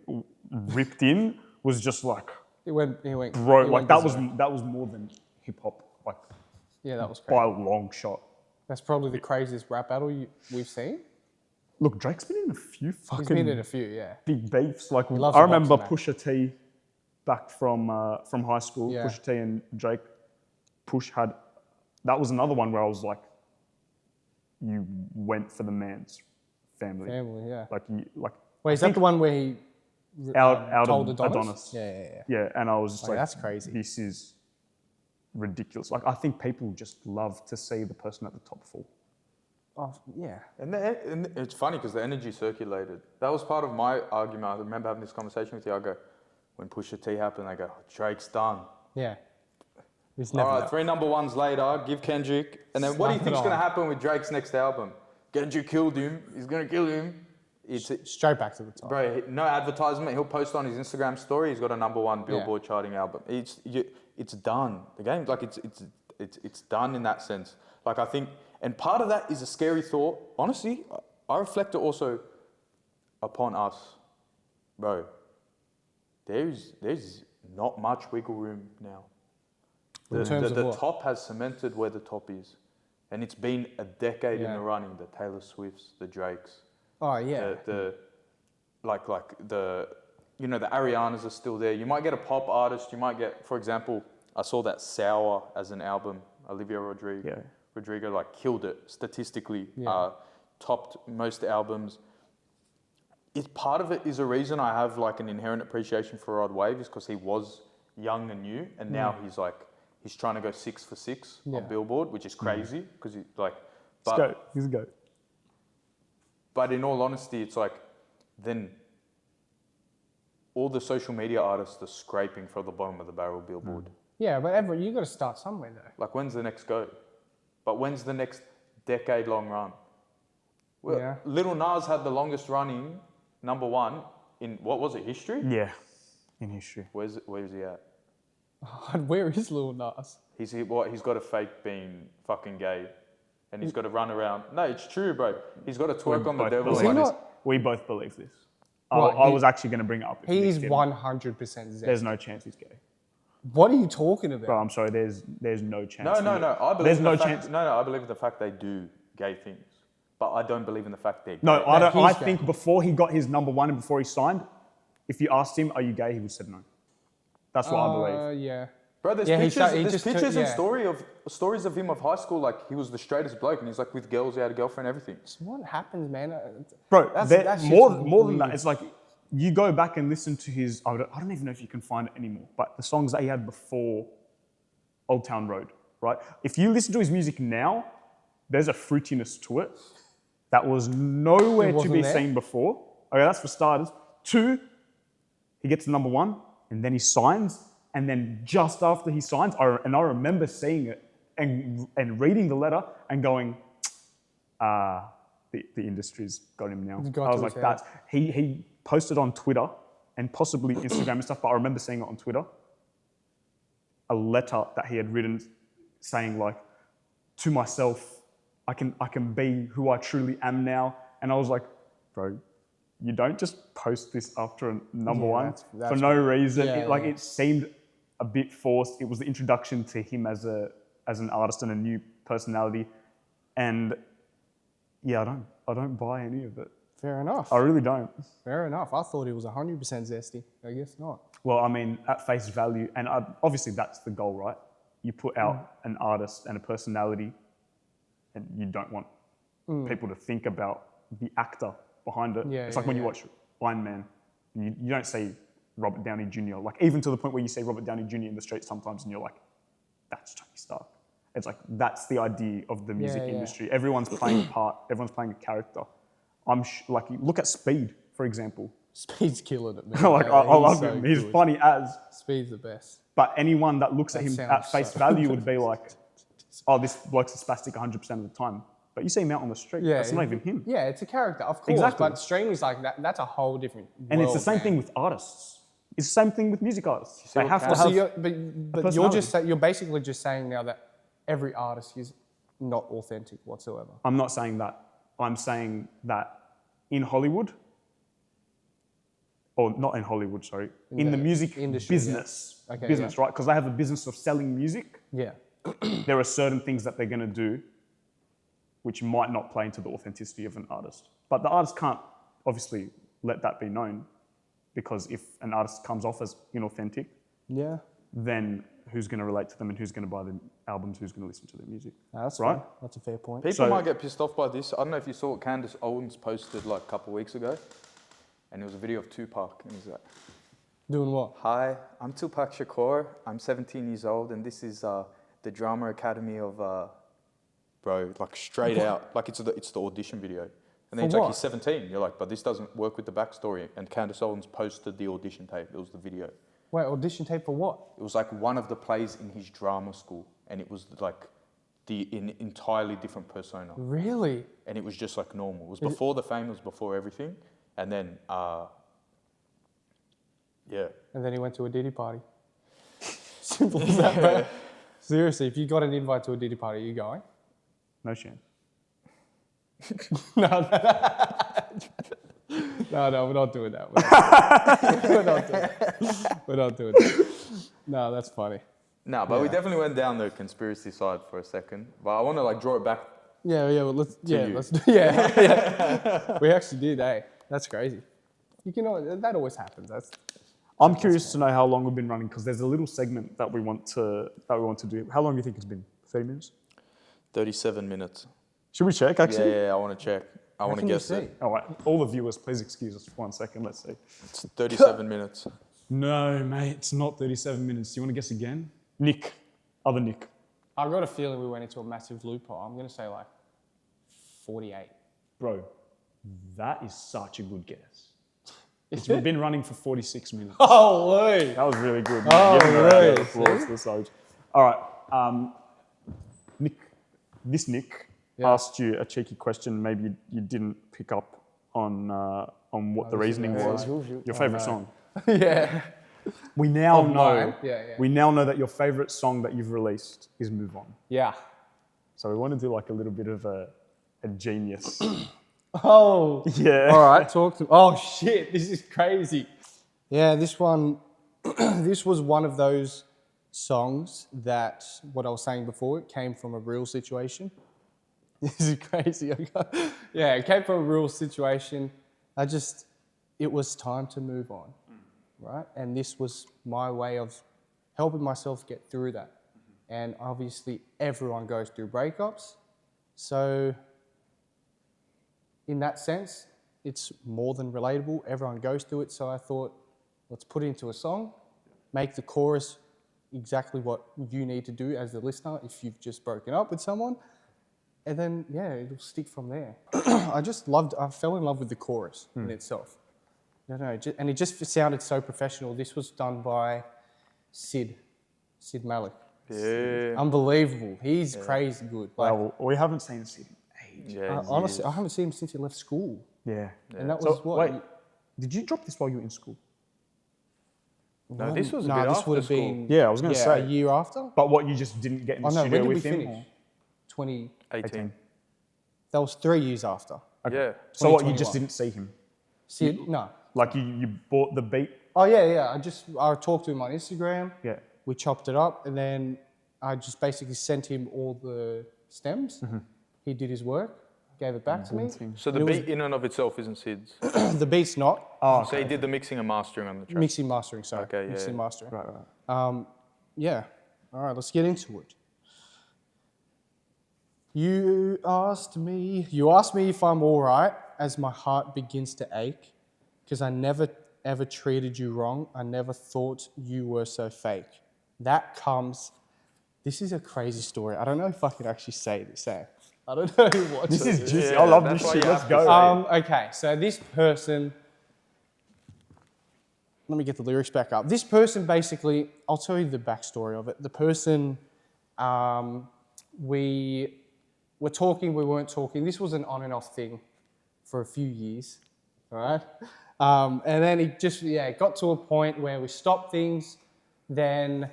ripped in was just like, He went. bro, he like went that berserk. was more than hip hop, like Yeah, that was by crazy. a long shot. That's probably the craziest rap battle we've seen. Look, Drake's been in a few He's been in fucking a few, yeah. big beefs. Like loves I a remember boxing Pusha T back from high school. Yeah. Pusha T and Drake. Push had, that was another one where I was like, you went for the man's family. Family, yeah. Like you like. Wait, is that the one where he Out told of Adonis? Yeah. Yeah, and I was just Like, like, that's crazy. This is ridiculous. Like I think people just love to see the person at the top fall. Oh, yeah. And it's funny because the energy circulated. That was part of my argument. I remember having this conversation with you. I go, when Pusha T happened, I go, Drake's done. Yeah. It's never All right, that. 3 number ones later, give Kendrick. And then what do you Slap it think's going to on. happen with Drake's next album? Kendrick killed him. He's going to kill him. It's Straight back to the top. Bro, no advertisement. He'll post on his Instagram story. He's got a number 1 Billboard charting album. It's done. The game, like it's done in that sense. Like I think, and part of that is a scary thought. Honestly, I reflect it also upon us, bro. There's not much wiggle room now. In terms of The what? top has cemented where the top is, and it's been a decade in Yeah. the running. The Taylor Swifts, the Drakes. Oh, yeah. The Arianas are still there. You might get a pop artist. You might get, for example, I saw that Sour as an album. Olivia Rodrigo like killed it statistically. Yeah. Topped most albums. Part of it is a reason I have like an inherent appreciation for Rod Wave is because he was young and new, and now he's trying to go 6 for 6 on Billboard, which is crazy because he like. But, He's a goat. But in all honesty, it's like, then all the social media artists are scraping for the bottom of the barrel Billboard. Yeah, but you got to start somewhere, though. Like, when's the next go? But when's the next decade-long run? Well, Yeah. Lil Nas had the longest running number 1 in, what was it, history? Yeah, in history. Where's he at? Where is Lil Nas? He's got to fake being fucking gay. And he's got to run around. No, it's true, bro. He's got to twerk on the devil. Is he not? We both believe this. I was actually going to bring it up. He is 100% zesty. There's no chance he's gay. What are you talking about? Bro, I'm sorry. There's no chance. No. I believe there's in no the chance. fact, no, I believe in the fact they do gay things, but I don't believe in the fact they're gay. No, I don't. I gay. think before he got his number one and before he signed, if you asked him, "Are you gay?" he would have said no. That's what I believe. Yeah. Bro, there's pictures and stories of him of high school, like he was the straightest bloke and he's like with girls, he had a girlfriend, everything. It's what happens, man. Bro, that's more than that. It's like you go back and listen to his, I don't even know if you can find it anymore, but the songs that he had before Old Town Road, right? If you listen to his music now, there's a fruitiness to it that was nowhere to be seen before. Okay, that's for starters. 2, he gets to number 1 and then he signs. And then just after he signs, I remember seeing it and reading the letter and going, the industry's got him now. I was like, that. He posted on Twitter and possibly Instagram and stuff, but I remember seeing it on Twitter, a letter that he had written saying like, to myself, I can be who I truly am now. And I was like, bro, you don't just post this after a number one for no reason. It seemed a bit forced. It was the introduction to him as an artist and a new personality. And yeah, I don't buy any of it. Fair enough. I really don't. Fair enough. I thought he was 100% zesty. I guess not. Well, I mean, at face value, and obviously that's the goal, right? You put out an artist and a personality, and you don't want people to think about the actor behind it. It's like when you watch Iron Man, and you don't say Robert Downey Jr. Like even to the point where you say Robert Downey Jr. in the street sometimes, and you're like, that's Tony Stark. It's like that's the idea of the music industry. Everyone's playing a part. Everyone's playing a character. Like look at Speed, for example. Speed's killing it, man. I love him. He's funny as. Speed's the best. But anyone that looks at him at face value would be like, oh, this bloke's a spastic 100% of the time. But you see him out on the street, that's not even him. Yeah, it's a character, of course. Exactly. But streaming's like that. That's a whole different world, and it's the same thing with artists. It's the same thing with music artists. They have to have but you're basically just saying now that every artist is not authentic whatsoever. I'm not saying that. I'm saying that in Hollywood, or not in Hollywood, sorry, in the music industry, business, right? Because they have a business of selling music. Yeah. There are certain things that they're going to do which might not play into the authenticity of an artist. But the artist can't obviously let that be known, because if an artist comes off as inauthentic, then who's going to relate to them and who's going to buy the albums, who's going to listen to their music? That's right. That's a fair point. People might get pissed off by this. I don't know if you saw what Candace Owens posted like a couple of weeks ago, and it was a video of Tupac, and he's like, doing what? Hi, I'm Tupac Shakur. I'm 17 years old, and this is the Drama Academy of, bro, like straight out, like it's the audition video. And then it's like, he's 17. You're like, but this doesn't work with the backstory. And Candace Owens posted the audition tape. It was the video. Wait, audition tape for what? It was like one of the plays in his drama school, and it was like an entirely different persona. Really? And it was just like normal. It was before the fame, it was before everything. And then, And then he went to a Diddy party. Simple as that, bro. Seriously, if you got an invite to a Diddy party, are you going? No chance. No, we're not doing that. We're not doing that. No, that's funny. No, but we definitely went down the conspiracy side for a second. But I want to like draw it back. Well, let's. We actually did, eh? That's crazy. That always happens. I'm curious to know how long we've been running, because there's a little segment that we want to do. How long do you think it's been? 30 minutes? 37 minutes. Should we check, actually? Yeah, I want to check. I want to guess it. All right, all the viewers, please excuse us for 1 second. Let's see. It's 37 minutes. No, mate, it's not 37 minutes. Do you want to guess again? Nick. Other Nick. I've got a feeling we went into a massive loophole. I'm going to say like 48. Bro, that is such a good guess. We've been running for 46 minutes. Holy! That was really good. Holy! All right, Nick. This Nick asked you a cheeky question. Maybe you didn't pick up on what the reasoning was. Your favorite song. Yeah. We now know. We now know that your favorite song that you've released is "Move On." Yeah. So we want to do like a little bit of a genius Oh. Yeah. All right, talk to me. Oh, shit, this is crazy. Yeah, this one, this was one of those songs that, what I was saying before, it came from a real situation. This is crazy. Yeah, it came from a real situation. It was time to move on, right? And this was my way of helping myself get through that. And obviously everyone goes through breakups. So in that sense, it's more than relatable. Everyone goes through it. So I thought, let's put it into a song, make the chorus exactly what you need to do as the listener if you've just broken up with someone. And then, yeah, it'll stick from there. I fell in love with the chorus in itself. I don't know, and it just sounded so professional. This was done by Sid Malik. Yeah. Unbelievable. He's crazy good. Like, well, we haven't seen Sid in ages. Yeah, honestly, I haven't seen him since he left school. Yeah. And that was what? Wait, did you drop this while you were in school? No, this was a bit this after would have school. been Yeah, I was going to say. a year after. But what, you just didn't get in the studio with him? When did we finish? 18. That was 3 years after. Okay. Yeah. So what, you just didn't see him? Sid? No. Like you bought the beat? Oh, yeah. I talked to him on Instagram. Yeah. We chopped it up, and then I just basically sent him all the stems. He did his work, gave it back to me. So the beat in and of itself isn't Sid's? The beat's not. Oh, So he did the mixing and mastering on the track? Mixing, mastering, sorry. Okay, yeah. Mixing, mastering. Right. Yeah. All right, let's get into it. You asked me if I'm all right as my heart begins to ache, because I never ever treated you wrong. I never thought you were so fake. This is a crazy story. I don't know if I can actually say this. I don't know what. This is juicy. Yeah, I love that's this why shit. you Let's have to go. Okay, so this person, let me get the lyrics back up. This person basically, I'll tell you the backstory of it. The person, we were talking, we weren't talking. This was an on and off thing for a few years, all right? And then it just, it got to a point where we stopped things. Then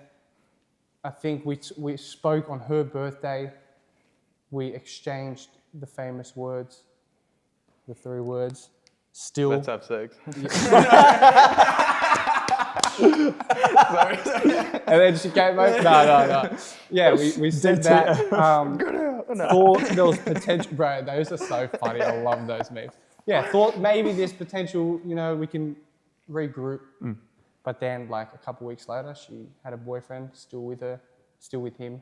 I think we spoke on her birthday. We exchanged the famous words, the 3 words. Still. Let's have sex. And then she came over. No. Yeah, we said that. Thought there was potential. Bro, those are so funny. I love those memes. Yeah, thought maybe there's potential, we can regroup. But then, like, a couple of weeks later, she had a boyfriend, still with him.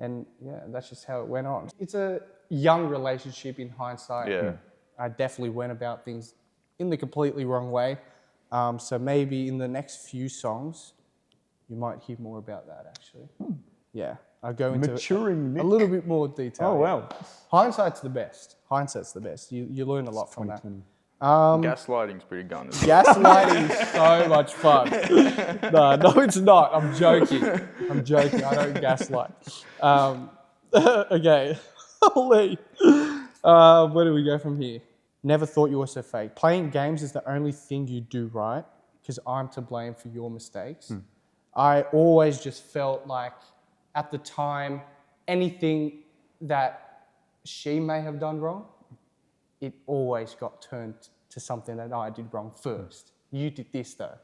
And yeah, that's just how it went on. It's a young relationship in hindsight. Yeah. I definitely went about things in the completely wrong way. So maybe in the next few songs, you might hear more about that actually. Yeah, I'll go into Maturing Nick. a little bit more detail. Oh, wow. Hindsight's the best. You learn a lot from that. Gaslighting's pretty gun. Gaslighting is so much fun. No, it's not. I'm joking. I don't gaslight. Okay. Holy. Where do we go from here? Never thought you were so fake. Playing games is the only thing you do right because I'm to blame for your mistakes. I always just felt like at the time, anything that she may have done wrong, it always got turned to something that I did wrong first. You did this though.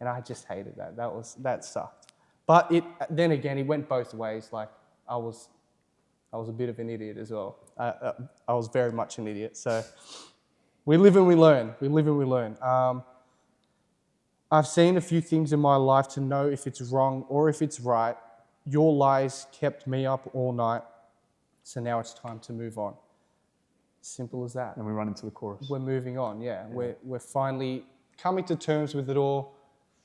And I just hated that. That sucked. But then again, it went both ways. Like I was a bit of an idiot as well. I was very much an idiot. So we live and we learn. I've seen a few things in my life to know if it's wrong or if it's right. Your lies kept me up all night. So now it's time to move on. Simple as that. And we run into the chorus. We're moving on, yeah. We're finally coming to terms with it all.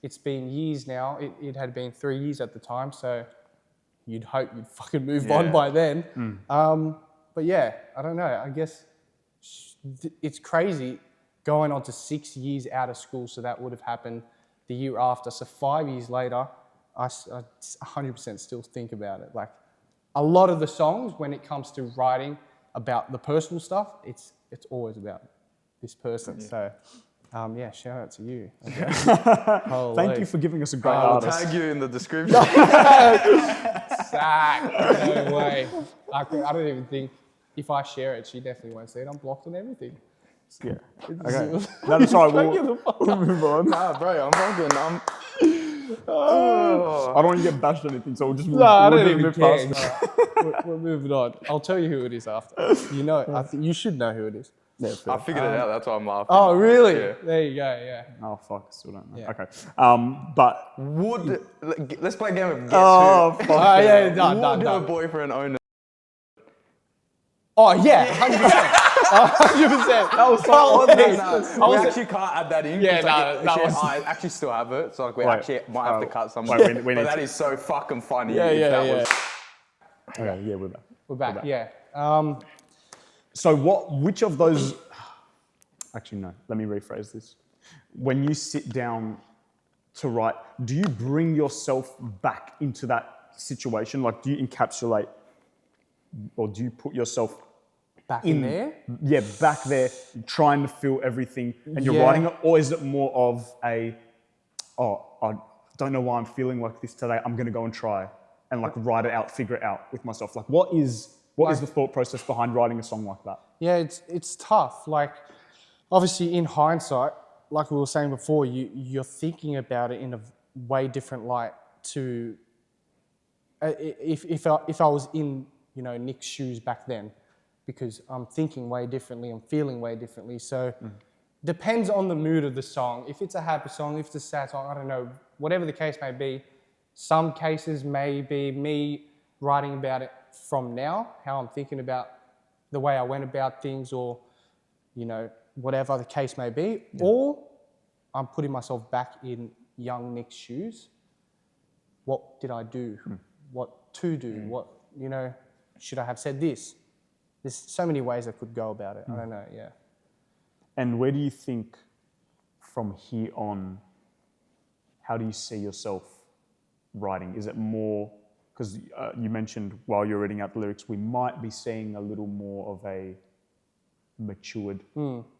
It's been years now. It had been 3 years at the time, so you'd hope you'd fucking move on by then. But yeah, I don't know. I guess it's crazy going on to 6 years out of school, so that would have happened the year after. So 5 years later, I 100% still think about it. Like a lot of the songs, when it comes to writing about the personal stuff, it's always about this person. So shout out to you. Okay. Thank you for giving us a great I'll artist. tag you in the description. Sack. No way. I don't even think if I share it, she definitely won't see it. I'm blocked on everything. Yeah. Okay. That's all right. We'll move on. Nah, bro, I'm fucking. I don't want to get bashed or anything, so we'll just move. No, I don't just even move care. past We're moving on. I'll tell you who it is after. You know, I think you should know who it is. Yeah, I figured it out. That's why I'm laughing. Oh, really? Yeah. There you go. Yeah. Oh fuck, still don't know. Yeah. Okay. But Let's play a game of guess oh who. fuck. Oh yeah. Would her No. boyfriend own a... Oh yeah. 100%. 100%. That was so odd. We actually can't add that in. Yeah, I actually still have it, so like we actually might have to cut some. Wait, we but need that to- is so fucking funny. Yeah, if yeah, that yeah. was- Okay, yeah, we're back. We're back. Yeah. So which of those, actually no, let me rephrase this. When you sit down to write, do you bring yourself back into that situation? Like, do you encapsulate, or do you put yourself Back in there? Yeah, back there, trying to feel everything, and you're Yeah. writing it? Or is it more of I don't know why I'm feeling like this today, I'm gonna go and try and like write it out, figure it out with myself. Like what is the thought process behind writing a song like that? Yeah, it's tough. Like, obviously, in hindsight, like we were saying before, you're thinking about it in a way different light to if I was in Nick's shoes back then, because I'm thinking way differently, I'm feeling way differently. So depends on the mood of the song. If it's a happy song, if it's a sad song, I don't know, whatever the case may be. Some cases may be me writing about it from now, how I'm thinking about the way I went about things, or, whatever the case may be. Yeah. Or I'm putting myself back in young Nick's shoes. What did I do? What to do? What, should I have said this? There's so many ways I could go about it. I don't know, yeah. And where do you think from here on, how do you see yourself writing? Is it more, because you mentioned while you're reading out the lyrics, we might be seeing a little more of a matured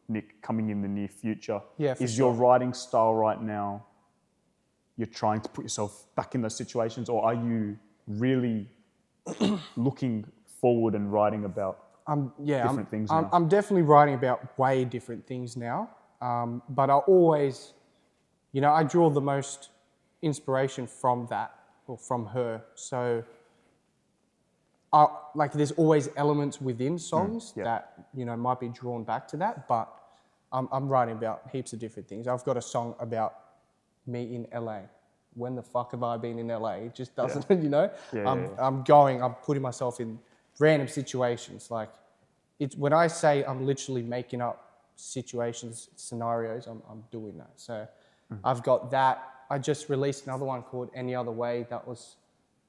Nick coming in the near future. Yeah, for Is your writing style right now, you're trying to put yourself back in those situations, or are you really looking forward and writing about different things now? I'm definitely writing about way different things now. But I always, I draw the most inspiration from that, or from her. So, there's always elements within songs that, might be drawn back to that, but I'm writing about heaps of different things. I've got a song about me in LA. When the fuck have I been in LA? It just doesn't, I'm putting myself in random situations. Like, when I say I'm literally making up situations, scenarios, I'm doing that. So I've got that. I just released another one called Any Other Way. That was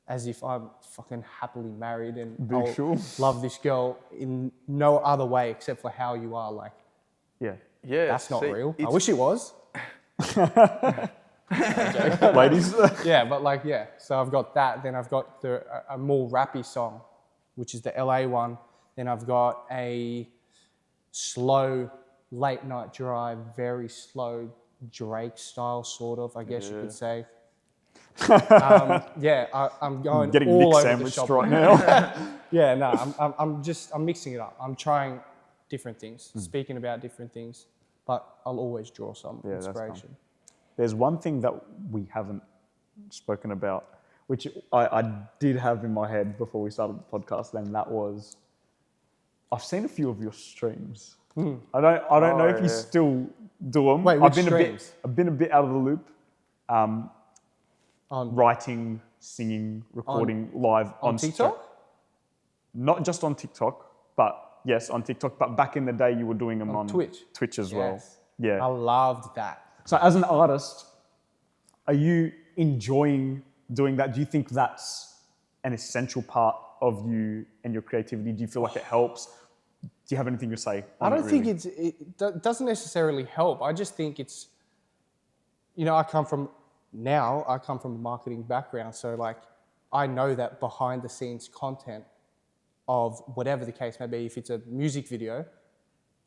as if I'm fucking happily married and I'll love this girl in no other way except for how you are. Like, yeah, that's not real. I wish it was. Ladies. Yeah, but so I've got that. Then I've got a more rappy song, which is the LA one. Then I've got a slow late night drive, very slow Drake style, sort of, I guess you could say. I'm going getting all Nick over sandwiched the shop right now. Yeah, no, I'm mixing it up. I'm trying different things, speaking about different things, but I'll always draw some inspiration. There's one thing that we haven't spoken about, which I did have in my head before we started the podcast, and that was, I've seen a few of your streams. I don't know if you still do them. Wait, which streams? I've been a bit out of the loop. On writing, singing, recording live on TikTok? Not just on TikTok, but yes, on TikTok. But back in the day, you were doing them on Twitch as well. Yeah, I loved that. So as an artist, are you enjoying doing that? Do you think that's an essential part of you and your creativity? Do you feel like it helps? Do you have anything to say? I don't think it doesn't necessarily help. I just think it's, I come from a marketing background. So I know that behind the scenes content of whatever the case may be, if it's a music video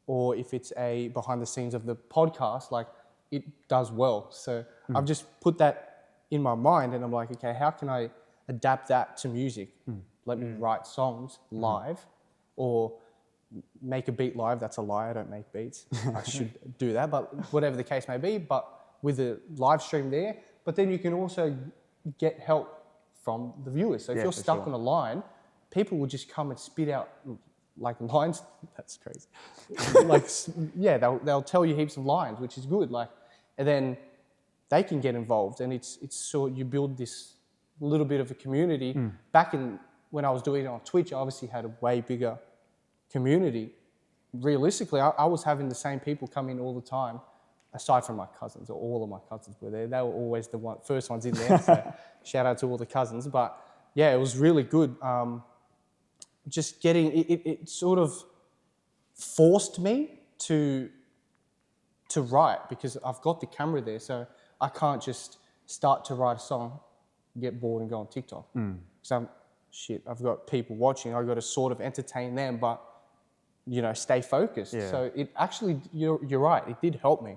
or if it's a behind the scenes of the podcast, it does well. So I've just put that in my mind and I'm like, okay, how can I adapt that to music? Let me write songs live, or make a beat live. That's a lie. I don't make beats. I should do that, but whatever the case may be. But with a live stream there, but then you can also get help from the viewers. So if you're stuck on a line, people will just come and spit out like lines. That's crazy. Like, yeah, they'll tell you heaps of lines, which is good. Like, and then they can get involved, and it's so you build this little bit of a community. Back when I was doing it on Twitch, I obviously had a way bigger community. Realistically, I was having the same people come in all the time, aside from my cousins, or all of my cousins were there. They were always the first ones in there, so shout out to all the cousins. But yeah, it was really good. Just getting, it sort of forced me to write, because I've got the camera there, so I can't just start to write a song, get bored and go on TikTok. So I've got people watching, I've got to sort of entertain them, but stay focused. Yeah. So it actually, you're right, it did help me.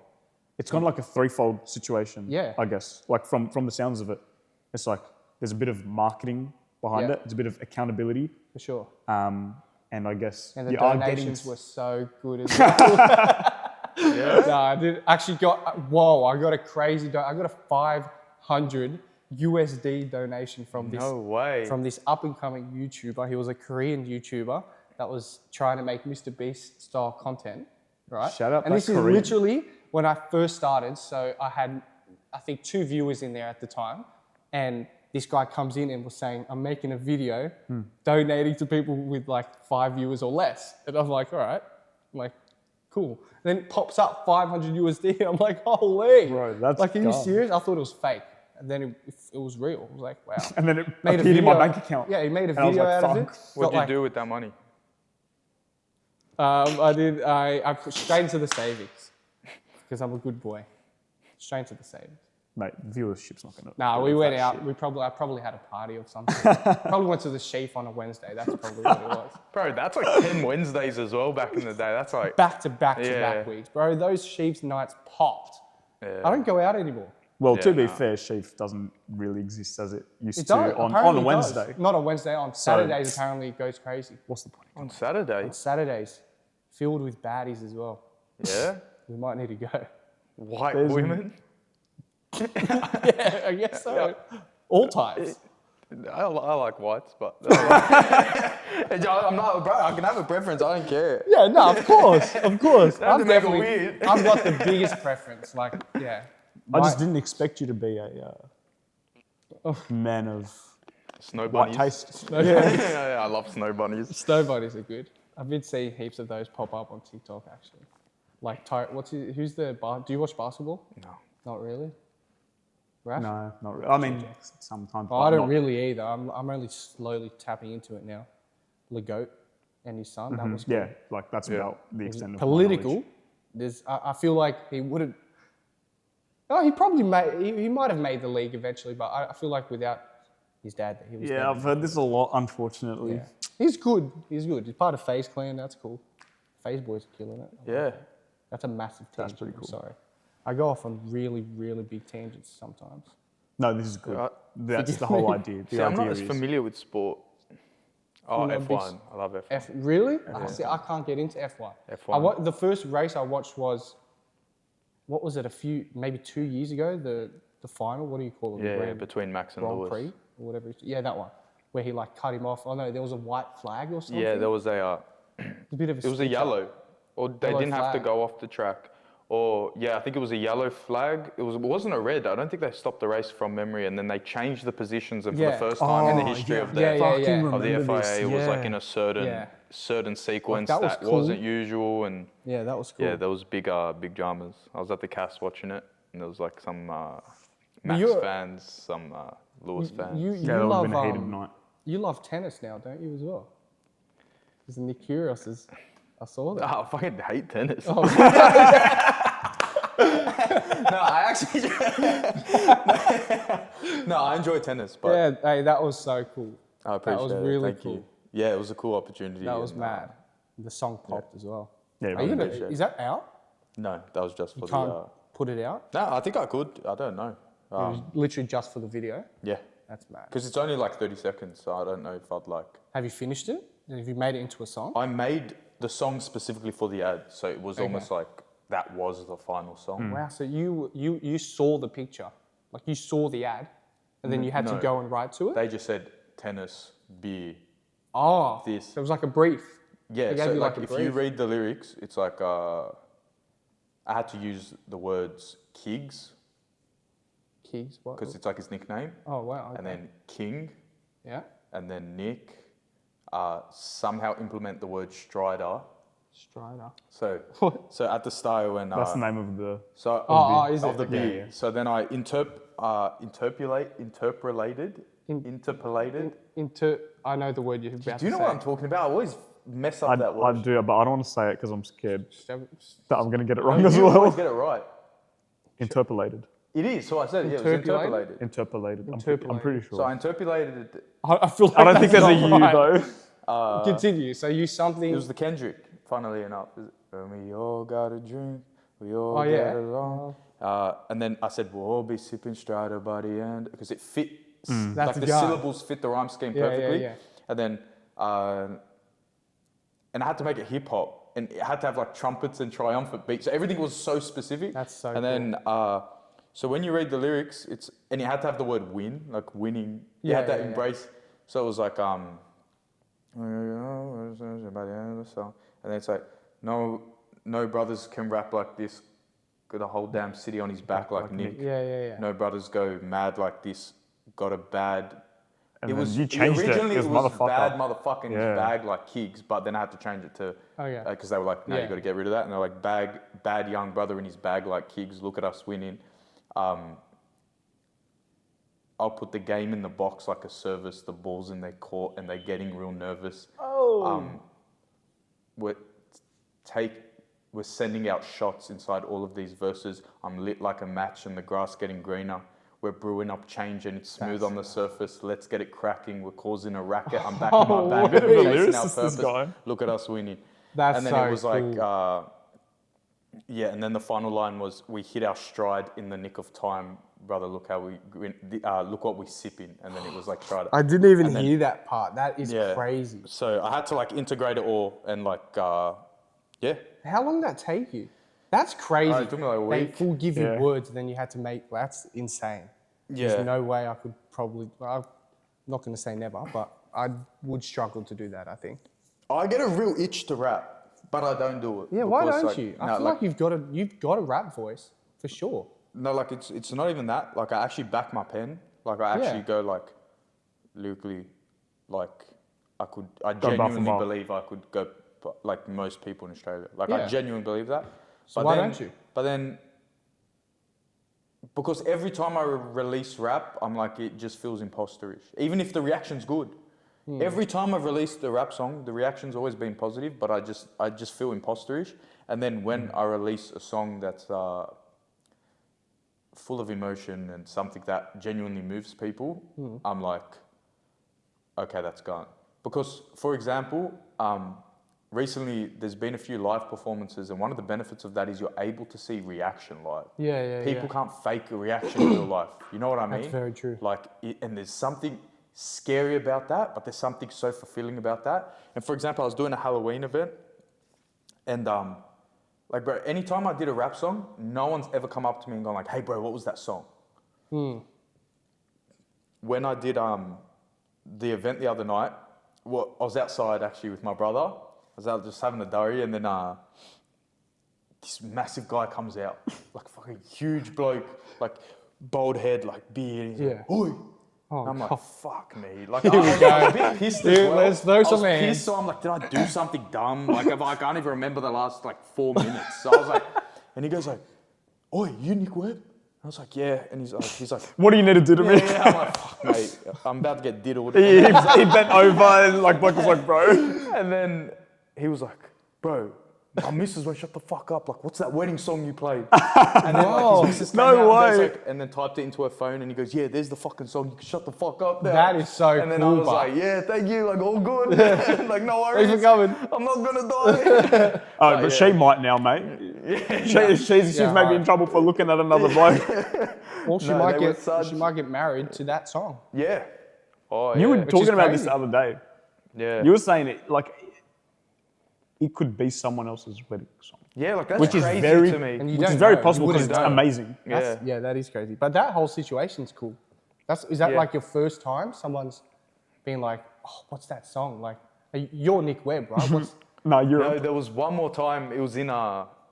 It's kind of like a threefold situation, yeah. I guess. Like from the sounds of it, it's like there's a bit of marketing behind it, there's a bit of accountability. For sure. And I guess and the donations were so good as well. Yeah. No, I did actually I got a crazy I got a 500 USD donation from this. No way. From this up and coming YouTuber. He was a Korean YouTuber that was trying to make Mr. Beast style content, right? Shout out. And this Korean. is literally when I first started. So I had, I think, 2 viewers in there at the time, and this guy comes in and was saying, I'm making a video donating to people with like 5 viewers or less. And I'm like, all right. I'm like, cool. And then it pops up 500 USD. I'm like, holy. Bro, that's like, are you serious? I thought it was fake. And then it was real. I was like, wow. And then it appeared in my bank account. Yeah, he made a video out of it. What did you do with that money? I put straight into the savings because I'm a good boy. Straight into the savings. Mate, viewership's not gonna. Nah, we went out. I probably had a party or something. Probably went to the Sheaf on a Wednesday. That's probably what it was. Bro, that's like 10 Wednesdays as well back in the day. That's like back to back weeks, bro. Those Sheaf's nights popped. Yeah. I don't go out anymore. Well, to be fair, Sheaf doesn't really exist as it used to on a Wednesday. Not on Wednesday. On Saturdays, apparently it goes crazy. What's the point? On Saturday? On Saturdays, filled with baddies as well. Yeah. We might need to go. White women. Yeah, I guess so. Yeah. All types. I like whites, but I'm not, bro. I can have a preference. I don't care. Yeah, no, of course. I've got the biggest preference. Like, yeah. I just didn't expect you to be a man of snow bunnies. White taste. Yeah, I love snow bunnies. Snow bunnies are good. I've been seeing heaps of those pop up on TikTok actually. Like, who's the do you watch basketball? No. Not really? Raph? No, not really. I mean, sometimes. I don't really either. I'm only slowly tapping into it now. Legoat and his son, that was cool. Yeah, like that's about the extent of political. I feel like he wouldn't. Oh, he probably he might have made the league eventually, but I feel like without his dad, he was. Yeah, I've heard this a lot, unfortunately. Yeah. He's good. He's part of FaZe Clan. That's cool. FaZe boys are killing it. Yeah. That's a massive tangent. That's pretty cool. Sorry. I go off on really, really big tangents sometimes. No, this is good. That's the whole idea. I'm not as familiar with sport. Oh, F1. I love F1. Really? Yeah. I can't get into F1. F1. The first race I watched was, what was it, maybe 2 years ago, the final, what do you call it? Yeah, between Max and Lewis. Grand Prix, or whatever. Yeah, that one, where he like cut him off. Oh no, there was a white flag or something. Yeah, there was a bit of a. It was a yellow, or they didn't have to go off the track. Or I think it was a yellow flag. It wasn't a red. I don't think they stopped the race from memory, and then they changed the positions. And for the first time in the history of the FIA, it was like in a certain sequence that cool. wasn't usual. And yeah, that was cool. Yeah, there was big dramas. I was at the cast watching it, and there was like some Max fans, some Lewis fans. You love been a heated night. You love tennis now, don't you, as well? Because Nick Kyrgios I saw that. I fucking hate tennis. Oh, No, I actually. No, I enjoy tennis, but yeah, hey, that was so cool. I appreciate it. That was really Thank cool. you. Yeah, it was a cool opportunity. That was mad. The song popped as well. Yeah, is that out? No, that was just for you can't put it out? No, I think I could. I don't know. It was literally just for the video? Yeah. That's mad. Because it's only like 30 seconds, so I don't know if I'd like. Have you finished it? Have you made it into a song? I made the song specifically for the ad. So it was almost like that was the final song. Wow, so you saw the picture, like you saw the ad, and then you had to go and write to it? They just said tennis, beer, this. So it was like a brief. Yeah, so like if you read the lyrics, it's like, I had to use the words Kiggs. Kiggs, what? Because it's like his nickname. Oh, wow. Okay. And then King. Yeah. And then Nick. Somehow implement the word Strider. Strider. So at the start when that's the name of the is it? Of the beer. Yeah. So then I interpolated. I know the word you're about to say. Do you know what I'm talking about? I always mess up that word. I do, but I don't want to say it because I'm scared that I'm going to get it wrong no, as you well. always get it right. Interpolated. It is, so I said it was interpolated. Interpolated. I'm pretty sure. So I interpolated it. I feel like I don't think there's a U though. Continue. So you something. It was the Kendrick, funnily enough. We all got a drink, we all get along. And then I said, we'll all be sipping Strider by the end, because it fit, like the syllables fit the rhyme scheme perfectly. Yeah. And then, and I had to make it hip hop, and it had to have like trumpets and triumphant beats. So everything was so specific. That's so cool. And then, so when you read the lyrics, and you had to have the word win, like winning. You had to embrace. So it was like, by the end of the song. And then it's like, no brothers can rap like this, got a whole damn city on his back like Nick. Yeah. No brothers go mad like this, got a bad. And it was, you changed originally it. It was bad motherfucking bag like Kiggs, but then I had to change it to, because they were like, no, you got to get rid of that. And they're like, bad young brother in his bag like Kiggs, look at us winning. I'll put the game in the box like a service, the ball's in their court and they're getting real nervous. We're sending out shots inside all of these verses. I'm lit like a match and the grass getting greener. We're brewing up change and it's smooth on the surface. Let's get it cracking. We're causing a racket. I'm back in my bag. Bit of a Chasing our lyricist, this guy. Look at us winning. That's and then so it was cool. like, and then the final line was, we hit our stride in the nick of time. Brother, look how look what we sipping. And then it was like, try to. I didn't even hear that part. That is crazy. So I had to like integrate it all and like, How long did that take you? That's crazy. It took me like a week. They will give you words and then you had to make, that's insane. Yeah. There's no way I could probably, I'm not going to say never, but I would struggle to do that, I think. I get a real itch to rap, but I don't do it. Yeah, why don't you? I feel like you've got a rap voice, for sure. No, like it's not even that. Like I actually back my pen. Like I actually go like lyrically, like I genuinely believe I could go like most people in Australia. Like I genuinely believe that. So why don't you? But then, because every time I release rap, I'm like, it just feels imposterish. Even if the reaction's good. Every time I've released a rap song, the reaction's always been positive, but I just feel imposterish. And then when I release a song that's full of emotion and something that genuinely moves people, I'm like, okay, that's gone. Because, for example, recently there's been a few live performances, and one of the benefits of that is you're able to see reaction live. People can't fake a reaction in real life. You know what I mean? That's very true. Like, and there's something scary about that, but there's something so fulfilling about that. And for example, I was doing a Halloween event, and like, bro, anytime I did a rap song, no one's ever come up to me and gone like, hey, bro, what was that song? When I did the event the other night, I was outside actually with my brother. I was out just having a durry, and then this massive guy comes out, like fucking huge bloke, like bald head, like beard. He's like, oi. Oh, I'm like, fuck me. Like, I was a bit pissed as well. Let's throw some hands. Pissed, so I'm like, did I do something dumb? Like, I can't even remember the last like 4 minutes. So I was like, and he goes like, oi, you Nick Webb? I was like, yeah. And he's like, what do you need to do to me? Yeah, I'm like, fuck, mate. I'm about to get diddled. He bent over and like Blake was like, bro. And then he was like, bro, my missus won't shut the fuck up. Like, what's that wedding song you played? And then like his missus came out and then typed it into her phone, and he goes, yeah, there's the fucking song. You can shut the fuck up now. That is so cool. And then I was like, yeah, thank you. Like, all good. Like, no worries. Thanks for coming. I'm not gonna die. But she might now, mate. She's maybe in trouble for looking at another bloke. Well, she might get married to that song. Yeah. Oh, you were talking about this the other day. Yeah. You were saying it like, it could be someone else's wedding song. Yeah, like that's which crazy is very, to me. Which is very possible because it's amazing. Yeah, that is crazy. But that whole situation's cool. Is that like your first time someone's been like, oh, what's that song? Like, you're Nick Webb, right? No, there was one more time. It was in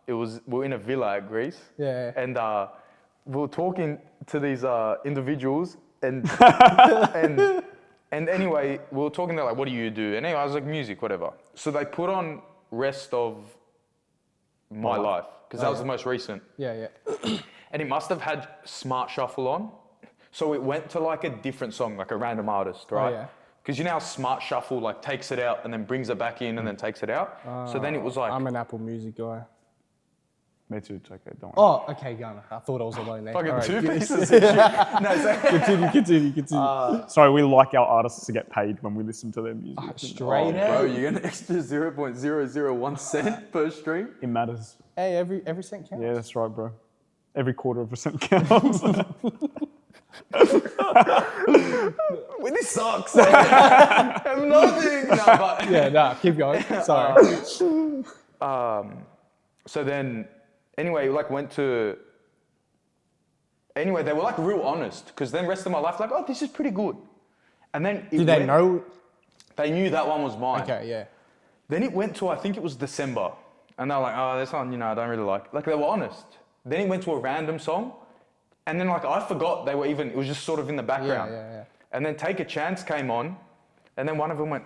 we were in a villa at Greece. Yeah. And we were talking to these individuals, and and anyway, we were talking. They're like, "What do you do?" And anyway, I was like, "Music, whatever." So they put on "Rest of My Life" because that was the most recent. Yeah. And it must have had Smart Shuffle on, so it went to like a different song, like a random artist, right? Oh, yeah. Because you know how Smart Shuffle like takes it out and then brings it back in and then takes it out. So then it was like, I'm an Apple Music guy. Me too, it's okay, don't worry. Oh, okay, Ghana. I thought I was alone there. fucking All right, two good. pieces of shit. Continue. Sorry, we like our artists to get paid when we listen to their music. Straight out. Bro, you get an extra 0.001 cent per stream? It matters. Hey, every cent counts. Yeah, that's right, bro. Every quarter of a cent counts. Well, this sucks. I'm nothing. No, but Yeah, keep going. Sorry. so then, anyway, like Anyway, they were like real honest because then rest of my life, like, oh, this is pretty good. And then Did they know? They knew that one was mine. Okay, yeah. Then it went to, I think it was December, and they were like, oh, this one, I don't really like. Like they were honest. Then it went to a random song, and then like I forgot they were even. It was just sort of in the background. Yeah. And then Take a Chance came on, and then one of them went,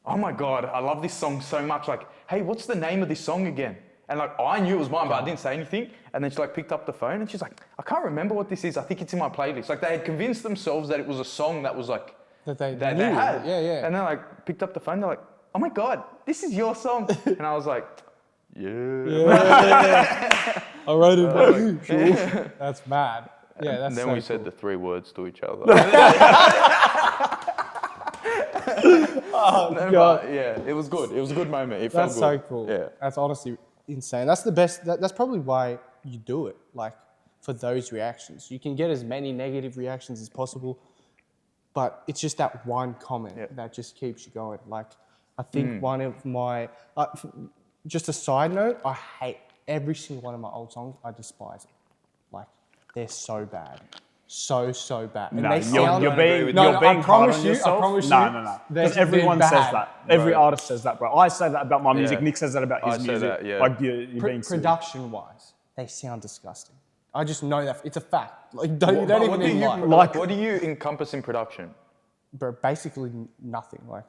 oh my God, I love this song so much. Like, hey, what's the name of this song again? And like, I knew it was mine, but I didn't say anything. And then she like picked up the phone and she's like, I can't remember what this is. I think it's in my playlist. Like they had convinced themselves that it was a song that was like, that they had. Yeah. And then like picked up the phone, they're like, oh my God, this is your song. And I was like, yeah. I wrote it down. Sure. That's mad. Yeah, that's And then so we said cool. the 3 words to each other. Oh, No, God. but yeah, it was good. It was a good moment. It felt That's good. so cool. Yeah. That's honestly insane. That's the best. That's probably why you do it. Like for those reactions, you can get as many negative reactions as possible, but it's just that one comment that just keeps you going. Like I think one of my, just a side note, I hate every single one of my old songs. I despise them. Like they're so bad. So bad. And No, they sound, you're being I hard promise on you, yourself. I promise No. they're- Because everyone they're says bad. that. Every artist says that, bro. I say that about my music. Yeah. Nick says that about his I say music. that, yeah. Like you're being silly. Production-wise, they sound disgusting. I just know that it's a fact. Like, you don't even What do need you lie. what do you encompass in production? But basically nothing. Like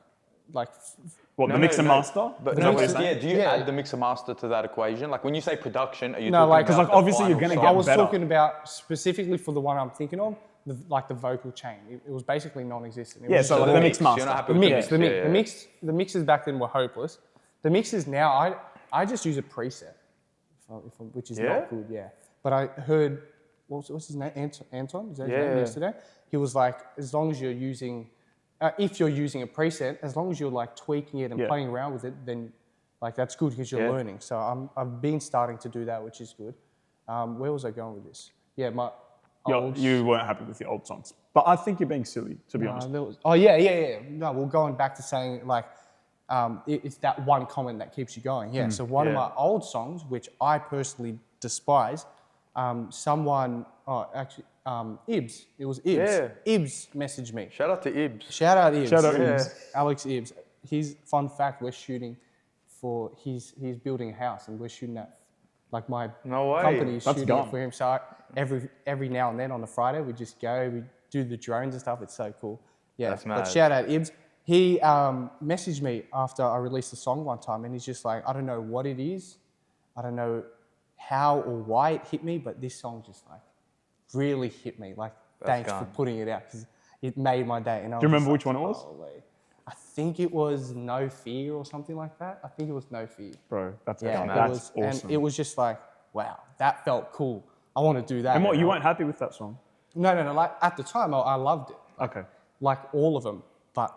What, the mix and master? But Is that no, what you're saying? do you Yeah. add the mixer master to that equation? Like when you say production, are you No, talking like- about 'cause, like, the obviously you're final gonna song? I was better. talking about specifically for the one I'm thinking of, the vocal chain. It was basically non-existent. It Yeah, was so just like the mix You're not master. happy the with mix, yeah. the mixes back then were hopeless. The mixes now, I just use a preset, which is not good. Yeah, but I heard what's his name? Anton. Is that his name? Yesterday, he was like, as long as you're using, if you're using a preset, as long as you're like tweaking it and playing around with it, then like that's good because you're learning. So I've been starting to do that, which is good. Where was I going with this? Yeah, my old. You weren't happy with your old songs. But I think you're being silly, to be honest. Yeah. No, well, going back to saying like, it's that one comment that keeps you going. Yeah. So one of my old songs, which I personally despise, Ibs. It was Ibs. Yeah. Ibs messaged me. Shout out to Ibs. Shout out Ibs. Shout out Ibs. Alex Ibs. Fun fact, we're shooting for, he's building a house and we're shooting that. Like my company is shooting it for him. So every now and then on a Friday, we just go, we do the drones and stuff. It's so cool. Yeah. That's mad. But shout out Ibs. He messaged me after I released the song one time and he's just like, I don't know what it is. I don't know how or why it hit me, but this song just like really hit me. Like, thanks for putting it out because it made my day. And I Do you remember which one it was? I think it was No Fear or something like that. I think it was No Fear. Bro, that's Yeah, that's awesome. And it was just like, wow, that felt cool. I want to do that. And what, you weren't happy with that song? No. Like at the time, I loved it. Okay. Like all of them. But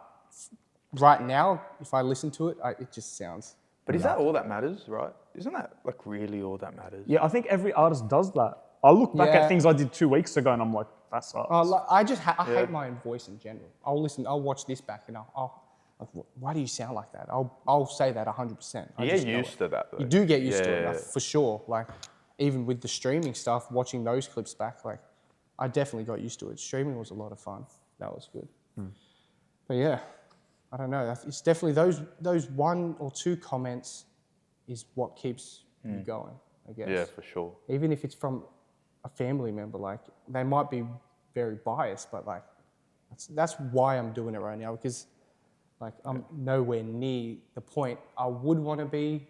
right now, if I listen to it, it just sounds. But is that all that matters, right? Isn't that like really all that matters? Yeah, I think every artist does that. I look back at things I did 2 weeks ago and I'm like, that sucks. I hate my own voice in general. I'll watch this back and Like, why do you sound like that? I'll say that 100%. You get used to that, though. You do get used to it, like, for sure. Like, even with the streaming stuff, watching those clips back, like, I definitely got used to it. Streaming was a lot of fun. That was good. But yeah, I don't know. It's definitely those 1 or 2 comments is what keeps you going, I guess. Yeah, for sure. Even if it's from a family member, like, they might be very biased, but like, that's why I'm doing it right now, because like I'm nowhere near the point I would want to be,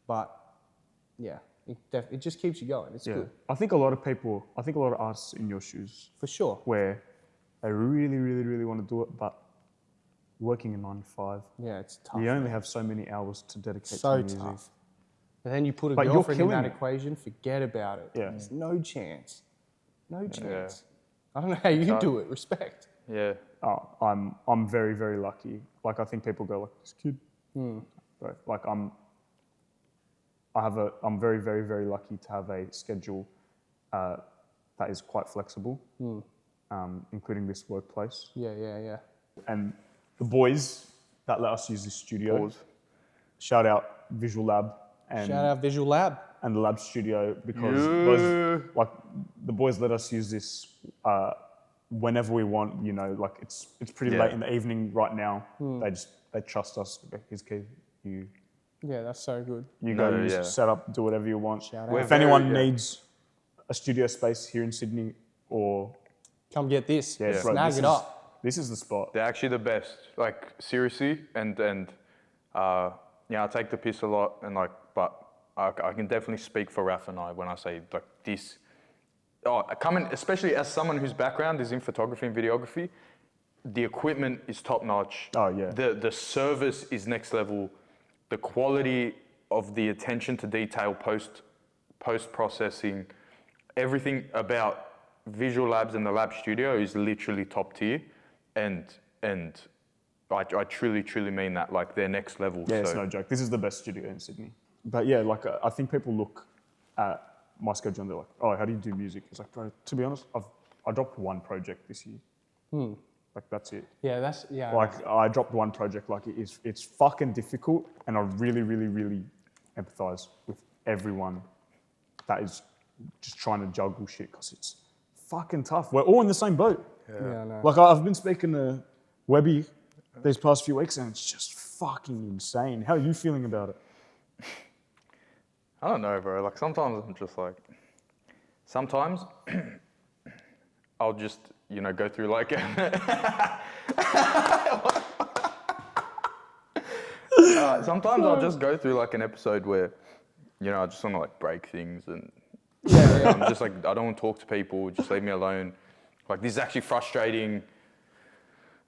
but yeah, it just keeps you going. It's good. I think a lot of artists in your shoes, For sure. where they really, really, really want to do it, but working a 9 to 5, Yeah, it's tough. you only have so many hours to dedicate So to music. tough. But then you put a But you're girlfriend in killing that it. equation, forget about it. Yeah. There's no chance. No chance. I don't know how you do it. Respect. Yeah. Oh, I'm very, very lucky. Like, I think people go like, this kid. But like, I'm very, very, very lucky to have a schedule that is quite flexible, including this workplace. Yeah. And the boys that let us use this studio, shout out Visual Lab and Shout out Visual Lab. and the Lab Studio, because the boys let us use this whenever we want. You know, like it's pretty late in the evening right now. They trust us. Here's key. Yeah, that's so good. You go use it, set up, do whatever you want. Shout out. If anyone needs a studio space here in Sydney, or Come get this. bro, Snag this it is- up. This is the spot. They're actually the best. Like, seriously, and I take the piss a lot, and like, but I can definitely speak for Raph and I when I say like this. Especially as someone whose background is in photography and videography, the equipment is top notch. Oh yeah. The service is next level. The quality of the attention to detail post processing, everything about Visual Labs and the Lab Studio is literally top tier, and I truly mean that. Like, they're next level. Yeah, it's no joke. This is the best studio in Sydney. But yeah, like I think people look at my schedule and they're like, oh, how do you do music? It's like, bro, to be honest, I dropped 1 project this year. Like, that's it. Yeah, Like, I dropped 1 project. Like, it's fucking difficult, and I really, really, really empathize with everyone that is just trying to juggle shit, because it's fucking tough. We're all in the same boat. Yeah, I know. Like, I've been speaking to Webby these past few weeks, and it's just fucking insane. How are you feeling about it? I don't know, bro. Like, sometimes I'm just like, sometimes I'll just, go through like, sometimes I'll just go through like an episode where, I just want to like break things, and I'm just like, I don't want to talk to people, just leave me alone. Like, this is actually frustrating.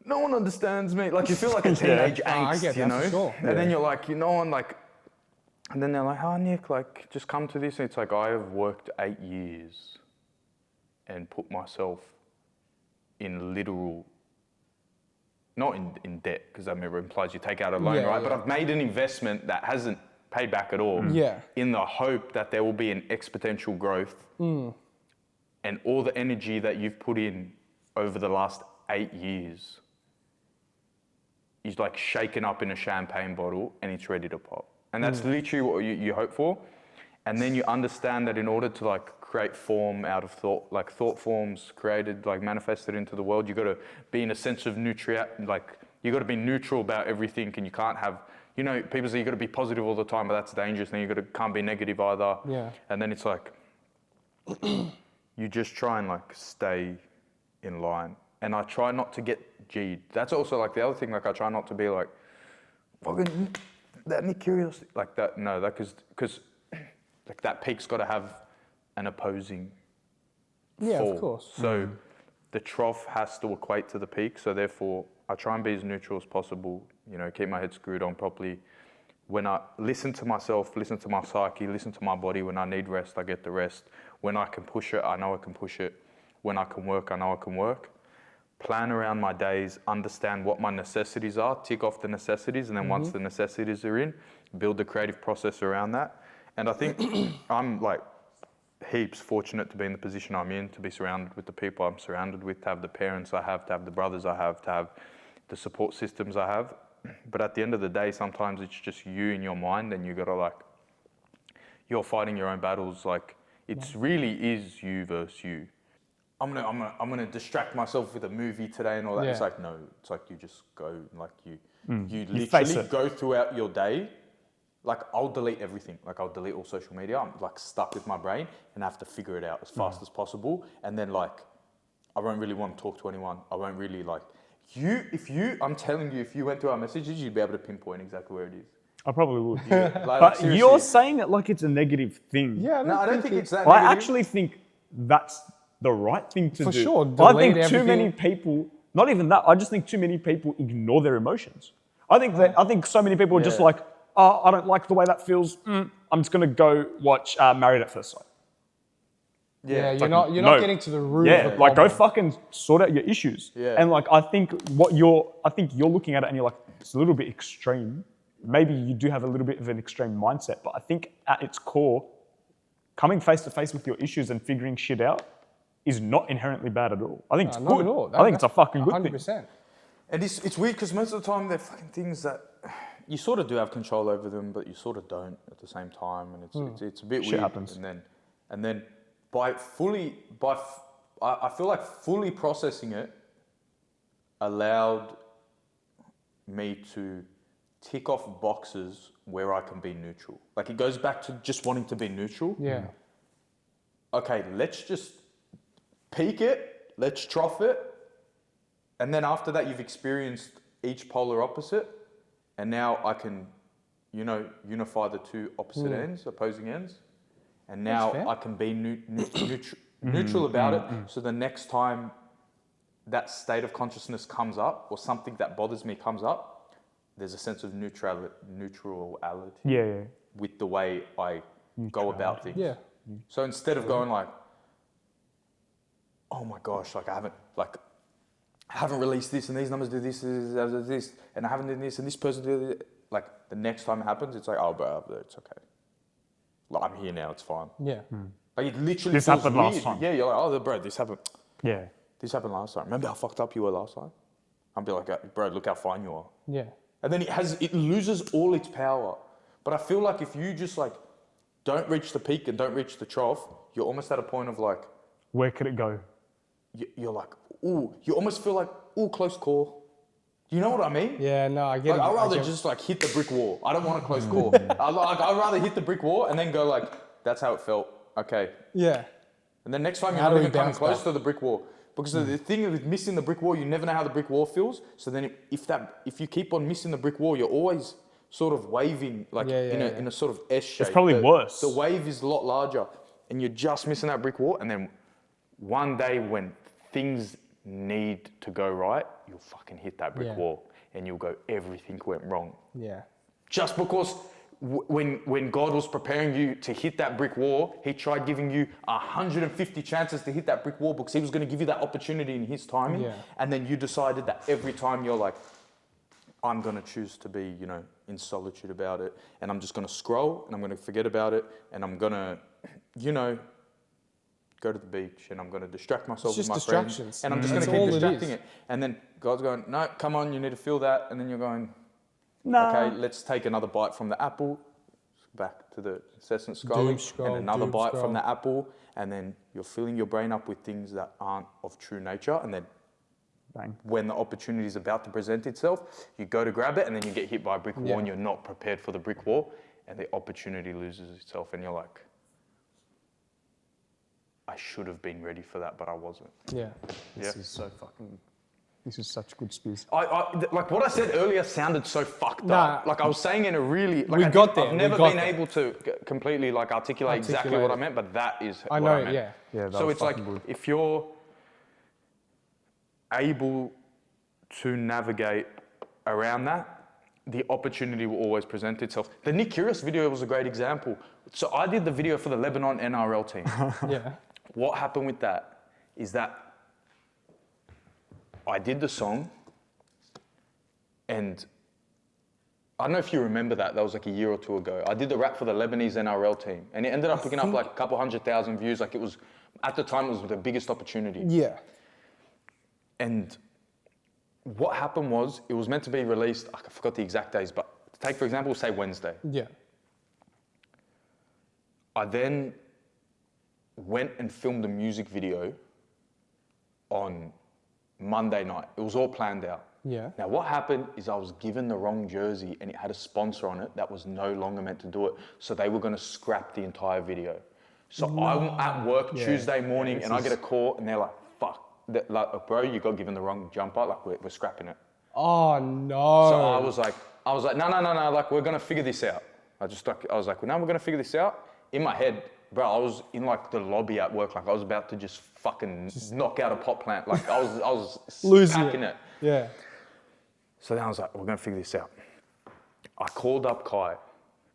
No one understands me. Like, you feel like a teenage angst, I get that, for sure. And then you're like, no one like, and then they're like, oh, Nick, like, just come to this. And it's like, I have worked 8 years and put myself in literal, not in debt, because that implies you take out a loan, right? But I've made an investment that hasn't paid back at all, in the hope that there will be an exponential growth, and all the energy that you've put in over the last 8 years is like shaken up in a champagne bottle, and it's ready to pop. And that's literally what you hope for. And then you understand that in order to like create form out of thought, like thought forms created, like manifested into the world, you got to be in a sense of like you got to be neutral about everything, and you can't have, people say you got to be positive all the time, but that's dangerous. Then can't be negative either. Yeah. And then it's like, you just try and like stay in line. And I try not to get G'd. That's also like the other thing, like I try not to be like, fucking that Nick Curiosity, like that. No, that because like that peak's got to have an opposing fall. Of course. So the trough has to equate to the peak. So therefore, I try and be as neutral as possible. Keep my head screwed on properly. When I listen to myself, listen to my psyche, listen to my body. When I need rest, I get the rest. When I can push it, I know I can push it. When I can work, I know I can work. Plan around my days, understand what my necessities are, tick off the necessities, and then once the necessities are in, build the creative process around that. And I think I'm like heaps fortunate to be in the position I'm in, to be surrounded with the people I'm surrounded with, to have the parents I have, to have the brothers I have, to have the support systems I have. But at the end of the day, sometimes it's just you in your mind, and you gotta like, you're fighting your own battles. Like it's really is you versus you. I'm gonna distract myself with a movie today and all that. It's like, no, it's like you just go, like you literally go throughout your day. Like I'll delete everything. Like I'll delete all social media. I'm like stuck with my brain and I have to figure it out as fast as possible. And then like, I won't really want to talk to anyone. I won't really like, I'm telling you, if you went through our messages, you'd be able to pinpoint exactly where it is. I probably would. Yeah. But seriously. You're saying it like it's a negative thing. Yeah, I don't think it's that negative. I actually think that's the right thing to do. For sure. I think too many people, not even that, I just think too many people ignore their emotions. I think so many people are just like, oh, I don't like the way that feels. I'm just going to go watch Married at First Sight. Yeah, you're not getting to the root of the problem. Like go fucking sort out your issues. Yeah. And like I think you're looking at it and you're like, it's a little bit extreme. Maybe you do have a little bit of an extreme mindset, but I think at its core, coming face to face with your issues and figuring shit out is not inherently bad at all. I think it's good. Not at all. I think it's a fucking good 100%. thing. And it's weird because most of the time they're fucking things that you sort of do have control over them, but you sort of don't at the same time, and it's a bit shit weird. Happens. And then I feel like fully processing it allowed me to tick off boxes where I can be neutral. Like it goes back to just wanting to be neutral. Yeah. Okay, let's just peak it, let's trough it, and then after that you've experienced each polar opposite, and now I can, unify the two opposite ends, opposing ends, and now I can be neutral about it. So the next time that state of consciousness comes up, or something that bothers me comes up, there's a sense of neutrality with the way I go about things. Yeah. So instead of going like, oh my gosh, like I haven't released this, and these numbers do this, and I haven't done this, and this person did it. Like the next time it happens, it's like, oh bro, it's okay. Like I'm here now, it's fine. Yeah. Like it literally This feels happened weird. last time. Yeah, you're like, oh bro, this happened. Yeah. This happened last time. Remember how fucked up you were last time? I'll be like, bro, look how fine you are. Yeah. And then it loses all its power. But I feel like if you just like don't reach the peak and don't reach the trough, you're almost at a point of like, where could it go? You're like, ooh, you almost feel like, ooh, close call. Do you know what I mean? Yeah, no, I get like, it. I'd rather just like hit the brick wall. I don't want a close call. I'd rather hit the brick wall and then go like, that's how it felt. Okay. Yeah. And then next time you're not even coming close to the brick wall. Because the thing with missing the brick wall, you never know how the brick wall feels. So then if you keep on missing the brick wall, you're always sort of waving like in a sort of S shape. It's probably worse. The wave is a lot larger and you're just missing that brick wall. And then one day when things need to go right, you'll fucking hit that brick wall and you'll go, everything went wrong. Yeah. Just because when God was preparing you to hit that brick wall, he tried giving you 150 chances to hit that brick wall because he was going to give you that opportunity in his timing. Yeah. And then you decided that every time you're like, I'm going to choose to be, in solitude about it. And I'm just going to scroll and I'm going to forget about it. And I'm going to, go to the beach and I'm going to distract myself with my friends. And I'm just going to keep distracting it. And then God's going, no, come on, you need to feel that. And then you're going, no. Okay, let's take another bite from the apple, back to the incessant scrolling, and another bite from the apple, and then you're filling your brain up with things that aren't of true nature, and then when the opportunity is about to present itself, you go to grab it, and then you get hit by a brick wall, and you're not prepared for the brick wall, and the opportunity loses itself, and you're like, I should have been ready for that, but I wasn't. Yeah. This is so fucking... This is such good spears. Like what I said earlier sounded so fucked up. Like I was saying in a really... Like we got there. I've never been able to completely like articulate exactly what I meant, but that is what I meant. Yeah, so it's like, good. If you're able to navigate around that, the opportunity will always present itself. The Nick Kyrgios video was a great example. So I did the video for the Lebanon NRL team. Yeah. What happened with that is that I did the song, and I don't know if you remember that was like a year or two ago. I did the rap for the Lebanese NRL team, and it ended up picking up like a couple 100,000 views. Like it was, at the time, it was the biggest opportunity. Yeah. And what happened was, it was meant to be released, I forgot the exact days, but take, for example, say Wednesday. Yeah. I then went and filmed a music video on Monday night. It was all planned out. Yeah. Now, what happened is I was given the wrong jersey and it had a sponsor on it that was no longer meant to do it. So they were going to scrap the entire video. So I'm at work Tuesday morning and I get a call and they're like, fuck, like, bro, you got given the wrong jumper. Like, we're scrapping it. Oh, no. So I was like, no, like, we're going to figure this out. I was like, no, we're going to figure this out. In my head, bro, I was in like the lobby at work. Like I was about to just fucking knock out a pot plant. Like I was losing packing it. Yeah. So then I was like, we're going to figure this out. I called up Kai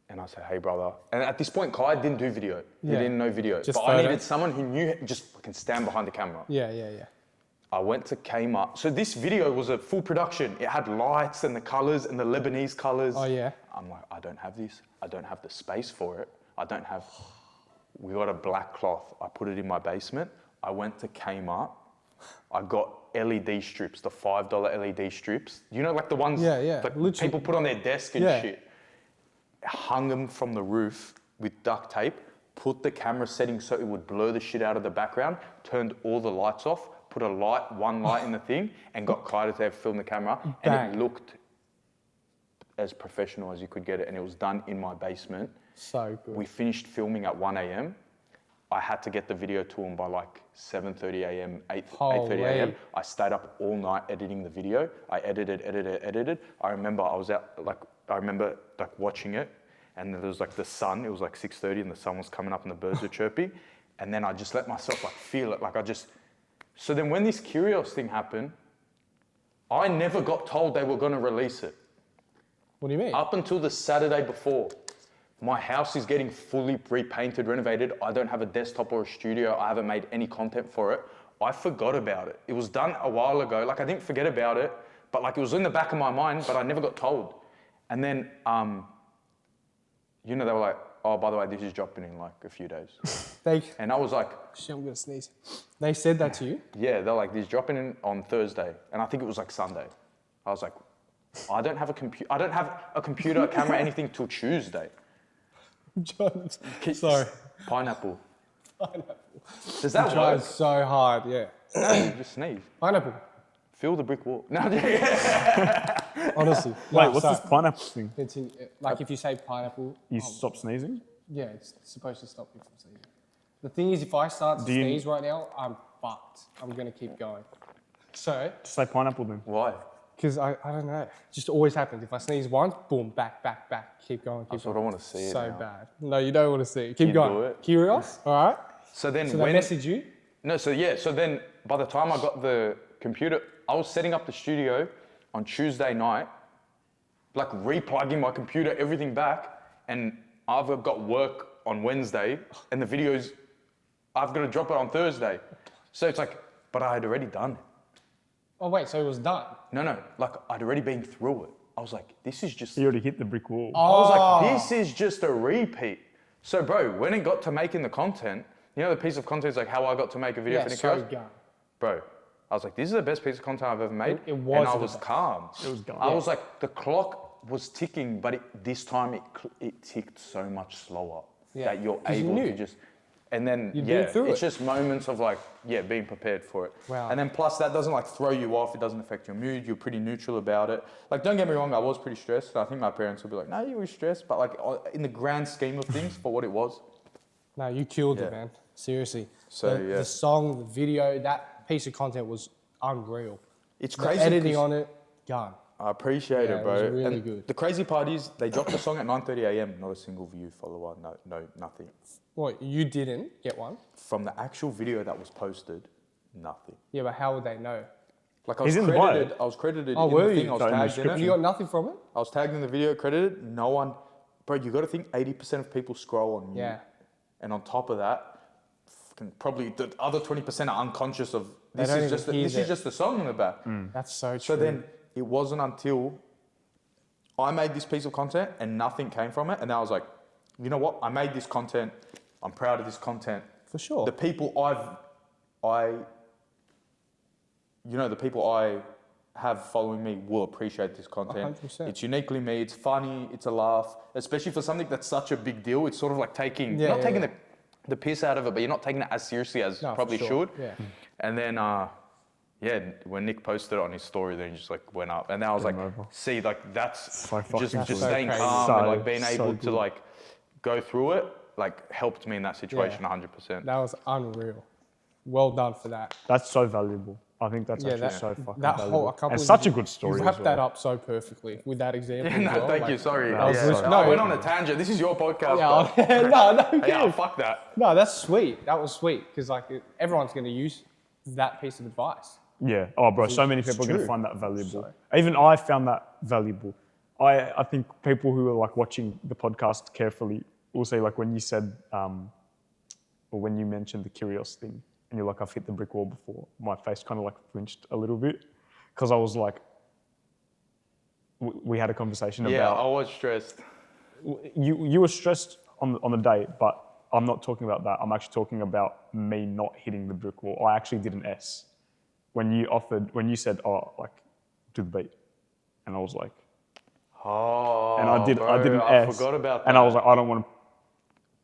and I said, hey, brother. And at this point, Kai didn't do video. He didn't know video. Just but photo. I needed someone who knew, just fucking stand behind the camera. Yeah. I went to Kmart. So this video was a full production. It had lights and the colors and the Lebanese colors. Oh, yeah. I'm like, I don't have this. I don't have the space for it. We got a black cloth. I put it in my basement. I went to Kmart. I got LED strips, the $5 LED strips. You know, like the ones that people put on their desk and shit. Hung them from the roof with duct tape, put the camera setting so it would blur the shit out of the background, turned all the lights off, put one light in the thing, and got Kai to film the camera. And it looked as professional as you could get it. And it was done in my basement. So good. We finished filming at 1 a.m. I had to get the video to him by like 7:30 a.m., 8:30 a.m. I stayed up all night editing the video. I edited. I remember watching it and there was like the sun, it was like 6:30 and the sun was coming up and the birds were chirping. And then I just let myself like feel it. So then when this Curios thing happened, I never got told they were gonna release it. What do you mean? Up until the Saturday before. My house is getting fully repainted, renovated. I don't have a desktop or a studio. I haven't made any content for it. I forgot about it. It was done a while ago. Like I didn't forget about it, but like it was in the back of my mind, but I never got told. And then, they were like, oh, by the way, this is dropping in like a few days. And I was like, shit, I'm gonna sneeze. They said that to you? Yeah, they're like, this is dropping in on Thursday. And I think it was like Sunday. I was like, I don't have a computer, a camera, anything till Tuesday. John, sorry. Pineapple. Does that work? work? So hard, yeah. Just sneeze. Pineapple. Feel the brick wall. No, honestly. Wait, what's this pineapple thing? Like if you say pineapple, you stop sneezing? Yeah, it's supposed to stop you from sneezing. The thing is, if I start to sneeze right now, I'm fucked. I'm gonna keep going. So. Just say pineapple then. Why? Because I don't know. It just always happens. If I sneeze once, boom, back. Keep going. That's what I want to see. So bad. No, you don't want to see it. Keep going. Do it. Curious? All right. So then they message you? No, so then by the time I got the computer, I was setting up the studio on Tuesday night, like replugging my computer, everything back, and I've got work on Wednesday, and the videos, I've got to drop it on Thursday. So it's like, but I had already done it. Oh wait, so it was done? No, like I'd already been through it. I was like, this is just... You already hit the brick wall. I was like, this is just a repeat. So bro, when it got to making the content, you know the piece of content is like how I got to make a video for Nick Piza? Bro, I was like, this is the best piece of content I've ever made. It was. And I was calm. It was gone. I was like, the clock was ticking, but this time it ticked so much slower that you're able to just... And then, it's just moments of like, being prepared for it. Wow. And then plus that doesn't like throw you off. It doesn't affect your mood. You're pretty neutral about it. Like, don't get me wrong, I was pretty stressed. I think my parents would be like, no, you were stressed. But like in the grand scheme of things, for what it was. No, you killed it, man. Seriously. So, the song, the video, that piece of content was unreal. It's crazy. The editing on it, gone. I appreciate it, bro. It was really and good. The crazy part is they dropped the song at 9:30 a.m. Not a single view, follower, no, nothing. What, you didn't get one? From the actual video that was posted, nothing. Yeah, but how would they know? Like I was credited. I was credited in the thing. I was tagged in it. You got nothing from it? I was tagged in the video, credited. No one, bro. You got to think 80% of people scroll on mute. Yeah. And on top of that, probably the other 20% are unconscious of this is just the song in the back. That's so true. So then it wasn't until I made this piece of content and nothing came from it, and then I was like, you know what? I made this content. I'm proud of this content. For sure. The people I have following me will appreciate this content. 100%. It's uniquely me. It's funny. It's a laugh, especially for something that's such a big deal. It's sort of like taking the piss out of it, but you're not taking it as seriously as probably should. Yeah. And then, when Nick posted it on his story, then he just like went up, and then I was like, see, like that's just staying calm and like being able to like go through it, like helped me in that situation 100%. That was unreal. Well done for that. That's so valuable. I think that's actually so fucking valuable. It's such a good story. You wrapped that up so perfectly with that example. Thank you. Sorry. I went on a tangent. This is your podcast. No, fuck that. No, that's sweet. That was sweet because like everyone's going to use that piece of advice. Yeah. Oh, bro, so many people are going to find that valuable. Even I found that valuable. I think people who are like watching the podcast carefully will say like when you said, or when you mentioned the curious thing, and you're like, I've hit the brick wall before, my face kind of like flinched a little bit because I was like, we had a conversation about... Yeah, I was stressed. You were stressed on the day, but I'm not talking about that. I'm actually talking about me not hitting the brick wall. I actually did an S. When you said, oh, like, do the beat. And I was like... Oh, and I did an S. I forgot about that. And I was like, I don't want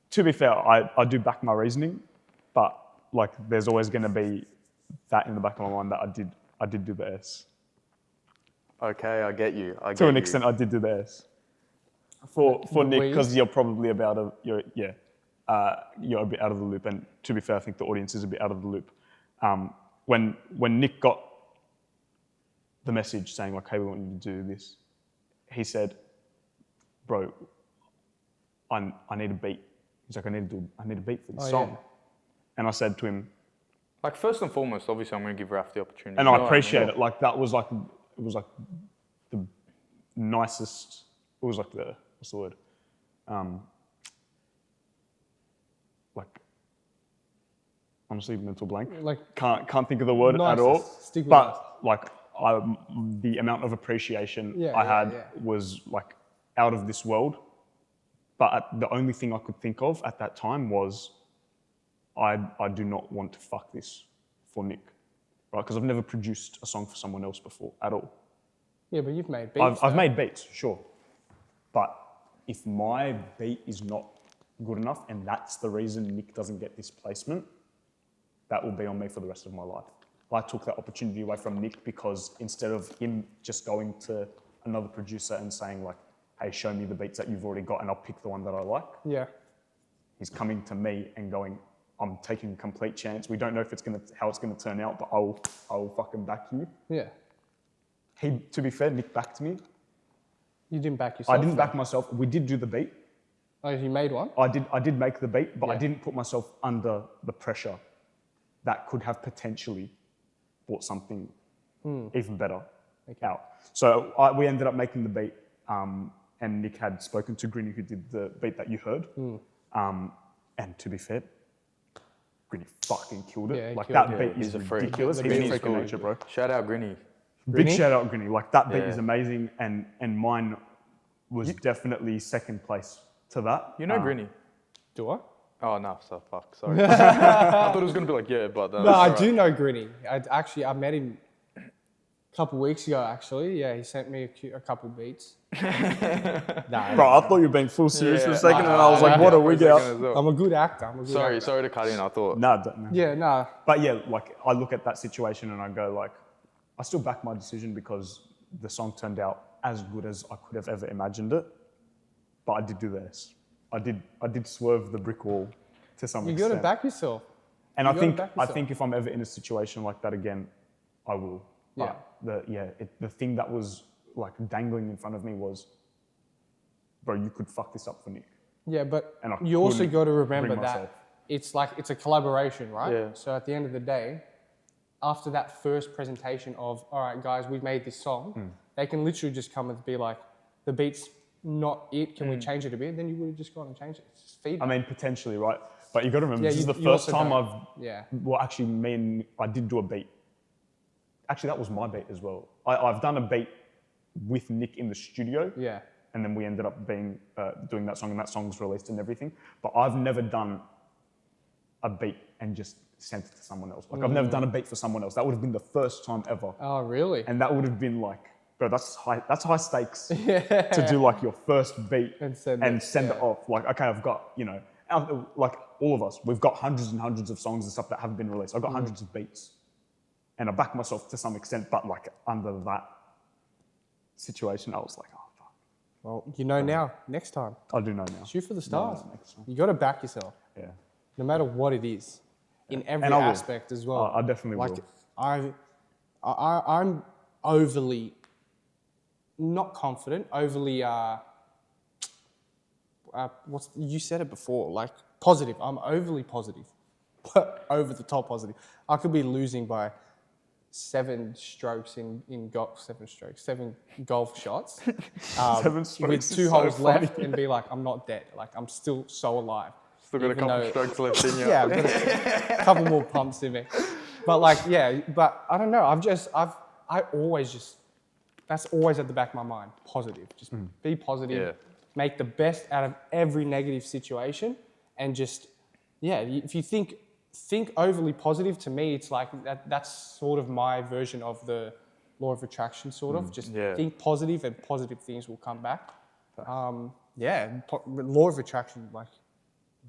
to be fair, I do back my reasoning, but like there's always going to be that in the back of my mind that I did do the S. Okay, I get you. To an extent, I did do the S. For Nick, because you're probably you're a bit out of the loop, and to be fair, I think the audience is a bit out of the loop. When Nick got the message saying like, hey, we want you to do this, he said, bro, I need a beat. He's like, I need a beat for this song. And I said to him, like, first and foremost, obviously I'm going to give Raph the opportunity. And I appreciate it. Like, that was like, it was like the nicest, it was like the, what's the word? Like, honestly, mental blank. Like, can't think of the word at all. But like, the amount of appreciation I had was like out of this world. But the only thing I could think of at that time was, I do not want to fuck this for Nick, right? Because I've never produced a song for someone else before at all. Yeah, but you've made beats. I've made beats, sure. But if my beat is not good enough and that's the reason Nick doesn't get this placement, that will be on me for the rest of my life. I took that opportunity away from Nick because instead of him just going to another producer and saying like, hey, show me the beats that you've already got and I'll pick the one that I like. Yeah. He's coming to me and going, I'm taking a complete chance. We don't know if how it's gonna turn out, but I will fucking back you. Yeah. To be fair, Nick backed me. You didn't back yourself? I didn't back myself. We did do the beat. Oh, you made one? I did make the beat, but I didn't put myself under the pressure that could have potentially brought something even better out. So we ended up making the beat, and Nick had spoken to Grinny, who did the beat that you heard. And to be fair, Grinny fucking killed it. Yeah, like that beat is ridiculous. He's a freak of nature, bro. Shout out Grinny. Big shout out Grinny. Like that beat is amazing, and mine was definitely second place to that. You know Grinny? Do I? Oh no, so fuck. Sorry. I thought it was gonna be like but no, I do know Grinny. I met him a couple of weeks ago. Actually, yeah, he sent me a couple beats. Bro, I thought you were being full serious for a second, and I was like, what are we doing? I'm a good actor. Sorry to cut in. I thought. No. Yeah, no. But yeah, like I look at that situation and I go like, I still back my decision because the song turned out as good as I could have ever imagined it. But I did do this. I did swerve the brick wall to some extent. You gotta back yourself. And I think if I'm ever in a situation like that again, I will. Yeah. The thing that was like dangling in front of me was, bro, you could fuck this up for Nick. Yeah, but you also got to remember that it's a collaboration, right? Yeah. So at the end of the day, after that first presentation of, all right, guys, we've made this song, they can literally just come and be like, the beat's not it, can we change it a bit? Then you would have just gone and changed it. It's just feedback. I mean, potentially, right? But you got to remember, this is the first time I did do a beat. Actually, that was my beat as well. I've done a beat with Nick in the studio. Yeah. And then we ended up doing that song, and that song's released and everything. But I've never done a beat and just sent it to someone else. Like I've never done a beat for someone else. That would have been the first time ever. Oh, really? And that would have been like, bro, that's high stakes to do like your first beat and send it off. Like, okay, I've got, you know, like all of us, we've got hundreds and hundreds of songs and stuff that haven't been released. I've got hundreds of beats. And I back myself to some extent, but like under that situation, I was like, oh, fuck. Well, you know now, next time. I do know now. Shoot for the stars. No, next time. You got to back yourself. Yeah. No matter what it is, in every aspect as well. I definitely will. I'm overly, not confident, overly, you said it before, like positive. I'm overly positive, over the top positive. I could be losing by 7 strokes in golf, 7 golf shots, 7 strokes with 2 holes left, and be like, I'm not dead. Like I'm still so alive. Still got a couple strokes left in you. Yeah, I've got a couple more pumps in me. But like, yeah, but I don't know. I always just, that's always at the back of my mind. Positive. Just be positive. Yeah. Make the best out of every negative situation, and just, yeah. If you think overly positive, to me, it's like that's sort of my version of the law of attraction. Sort of just think positive, and positive things will come back. Law of attraction, like.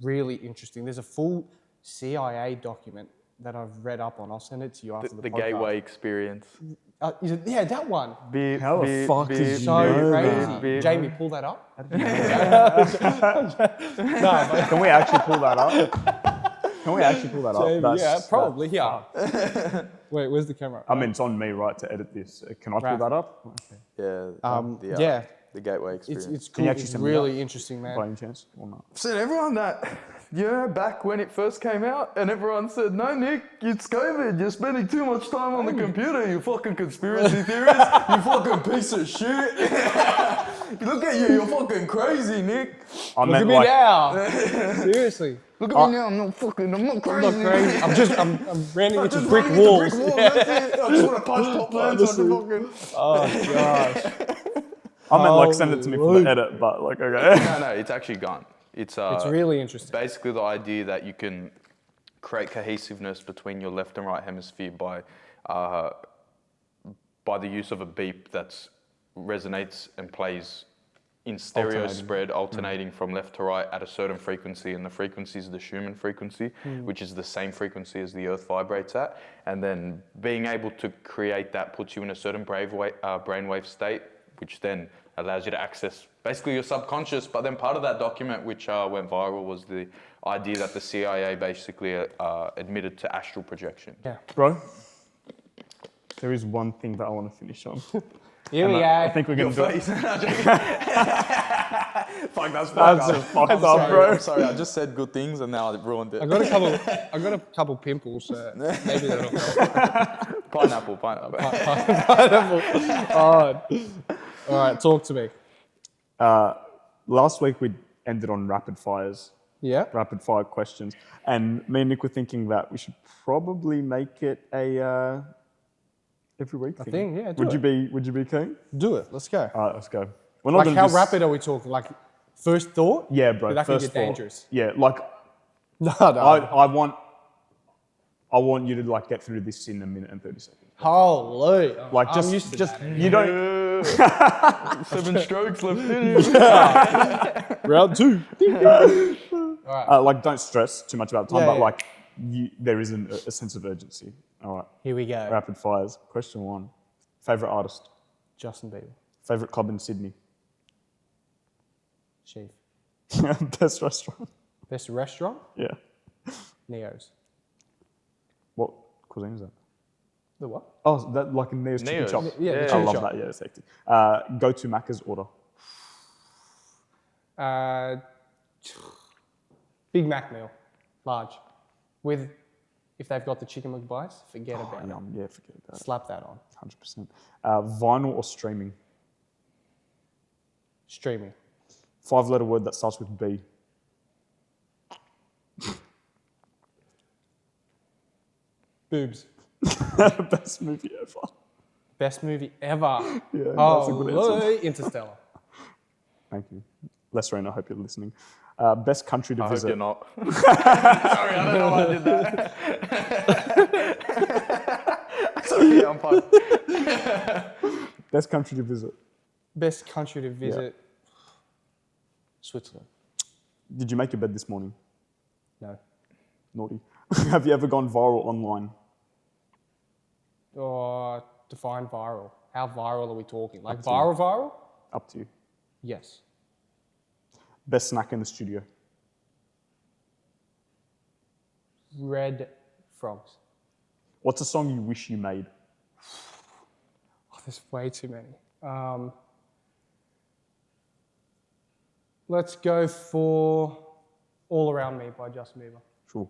Really interesting. There's a full CIA document that I've read up on. I'll send it to you after the podcast. The gateway experience. Yeah, that one. How the fuck is so crazy? Jamie, pull that up. No, can we actually pull that up? Can we actually pull that up? Yeah, probably. Yeah. Wait, where's the camera? I mean, it's on me, right, to edit this. Can I pull that up? Okay. Yeah. The gateway experience. It's cool. It's really interesting, man. By any chance or not? I've said everyone that, you know, back when it first came out, and everyone said, no, Nick, it's COVID. You're spending too much time on the computer. You fucking conspiracy theorist. You fucking piece of shit. Look at you. You're fucking crazy, Nick. Look at me now. Seriously. Look at me now. I'm not crazy. I'm not crazy. I'm running into brick walls. I just want to punch pop plants on the fucking... Oh, gosh. I meant like send it to me for the edit, but like, okay. No, it's actually gone. It's really interesting. Basically the idea that you can create cohesiveness between your left and right hemisphere by the use of a beep that resonates and plays in stereo spread, alternating from left to right at a certain frequency, and the frequency is the Schumann frequency, which is the same frequency as the Earth vibrates at. And then being able to create that puts you in a certain brainwave state, which then allows you to access basically your subconscious. But then part of that document, which went viral, was the idea that the CIA basically admitted to astral projection. Yeah. Bro, there is one thing that I want to finish on. Here we go. I think we're going to do it. Fuck, that's fucked up, bro. I'm sorry, I just said good things and now I've ruined it. I got a couple pimples. Maybe that'll help. Pineapple. Pineapple. Oh. All right, talk to me. Last week we ended on rapid fires. Yeah. Rapid fire questions. And me and Nick were thinking that we should probably make it a every week thing. Yeah. Would you be keen? Do it. Let's go. All right, let's go. We're not like how rapid are we talking? Like first thought? Yeah, bro. That first can get thought. dangerous. Yeah, like No. I want you to like get through this in a minute and 30 seconds. Holy. Like I'm used to that. You don't 7 strokes left in you. Round 2. All right. Like don't stress too much about the time, but yeah. like there is a sense of urgency. All right. Here we go. Rapid fires. Question 1. Favorite artist? Justin Bieber. Favorite club in Sydney? Chief. Best restaurant? Best restaurant? Yeah. Neo's. What cuisine is that? The what? Oh, that like a Neo's chicken shop. Yeah, the I chicken love shop. that. Yeah, it's hectic. Go to Macca's order. Big Mac meal, large, with if they've got the chicken McBites, forget about it. Yeah, forget about it. Slap that on. 100%. Vinyl or streaming? Streaming. 5-letter word that starts with B. Boobs. Best movie ever. Best movie ever. Yeah, that's a good answer. Interstellar. Thank you. Les Rain, I hope you're listening. Best country to visit. I hope you're not. Sorry, I don't know why I did that. Sorry, I'm fine. Best country to visit. Best country to visit. Yeah. Switzerland. Did you make your bed this morning? No. Naughty. Have you ever gone viral online? Define viral. How viral are we talking? Like viral? Up to you. Yes. Best snack in the studio? Red frogs. What's a song you wish you made? Oh, there's way too many. Let's go for All Around Me by Justin Bieber. Sure.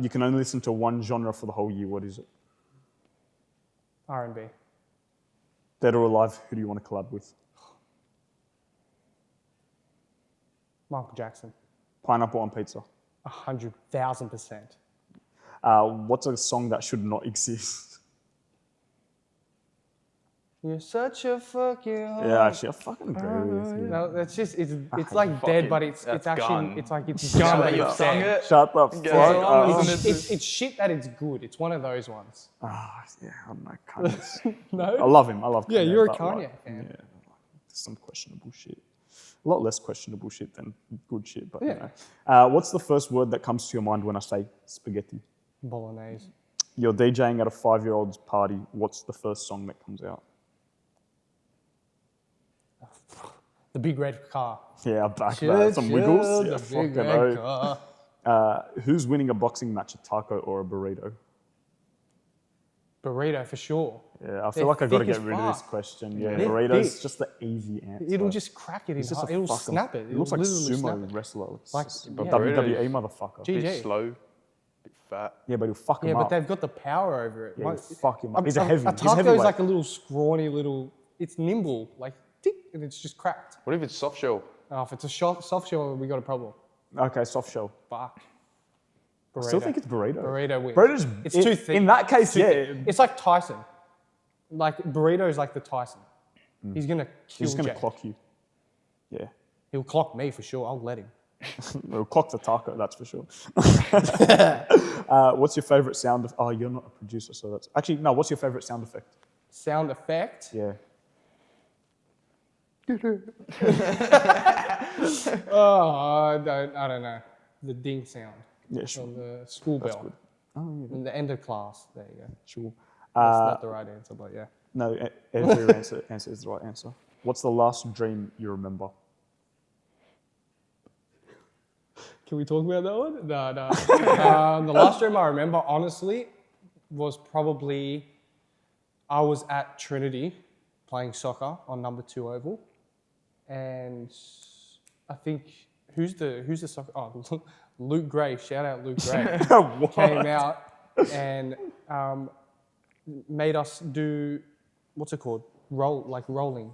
You can only listen to one genre for the whole year. What is it? R&B. Dead or alive, who do you want to collab with? Michael Jackson. Pineapple on pizza. 100,000%. What's a song that should not exist? You're such a fucking hoe. Yeah, actually, I fucking agree with you. No, that's just, it's like dead, but it's actually, gun. It's like it's gun, but You've it's sung dead. it. Shut the fuck up. It's shit that it's good. It's one of those ones. Yeah, I'm not Kanye. No? I love him. I love Kanye. Yeah, you're a but, Kanye like, fan. Yeah, some questionable shit. A lot less questionable shit than good shit, but Yeah. you know. What's the first word that comes to your mind when I say spaghetti? Bolognese. You're DJing at a 5-year-old's party. What's the first song that comes out? The big red car. Yeah, back that. Some wiggles. Yeah, The big fucking red oh. car. Who's winning a boxing match, a taco or a burrito? Burrito for sure. Yeah, I feel They're like I've got to thick get as rid of this fuck. question. Yeah, They're burrito's thick. just the easy answer. It'll just crack it in half. It'll snap it. It looks like literally snap sumo it. wrestler. It's Like, just yeah. WWE motherfucker. Gee. Bit slow, bit fat. Yeah, but he'll fuck him Yeah, up. but they've got the power over it. Yeah, Like, he'll fuck him up. He's a heavy. He's a taco is heavyweight. like a little scrawny little. It's nimble, like tick, and it's just cracked. What if it's soft shell? Oh, if it's a soft shell, we got a problem. Okay, soft shell. Fuck. I still think it's burrito. Burrito wins. Burrito's It's too thick. In that case, yeah. It's like Tyson. Like burrito is like the Tyson. He's gonna kill He's just gonna Jake. clock you. Yeah. He'll clock me for sure. I'll let him. He'll clock the taco, that's for sure. What's your favorite sound of? Oh, you're not a producer, so that's actually no. What's your favorite sound effect? Sound effect. Yeah. Oh, I don't know. The ding sound. Yeah, sure. On the school That's bell. good. Oh, yeah. In the end of class. There you go. Sure. That's not the right answer, but yeah. No, every answer is the right answer. What's the last dream you remember? Can we talk about that one? No. The last dream I remember, honestly, was probably I was at Trinity playing soccer on number 2 oval, and I think who's the soccer? Oh, Luke Gray. Shout out Luke Gray. Came out and made us do what's it called? Rolling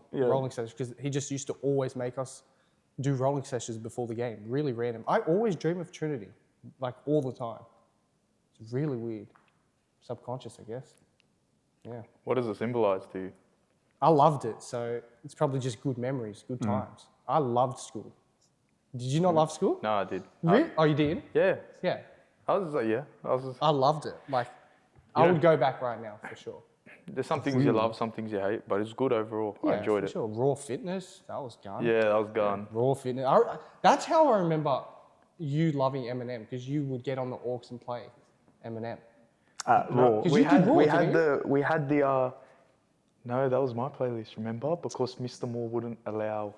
sessions, because he just used to always make us do rolling sessions before the game. Really random. I always dream of Trinity, like all the time. It's really weird. Subconscious, I guess. Yeah. What does it symbolize to you? I loved it, so it's probably just good memories, good times. I loved school. Did you not love school? No, I did. Really? Oh, you did? Yeah. Yeah. I was like, yeah. I loved it. Like, I would go back right now for sure. There's some things you love, some things you hate, but it's good overall. I enjoyed it. Sure. Raw fitness, that was gone. Yeah, that was gone. Raw fitness. That's how I remember you loving Eminem, because you would get on the aux and play Eminem. Raw. We had the no, that was my playlist, remember? Because Mr. Moore wouldn't allow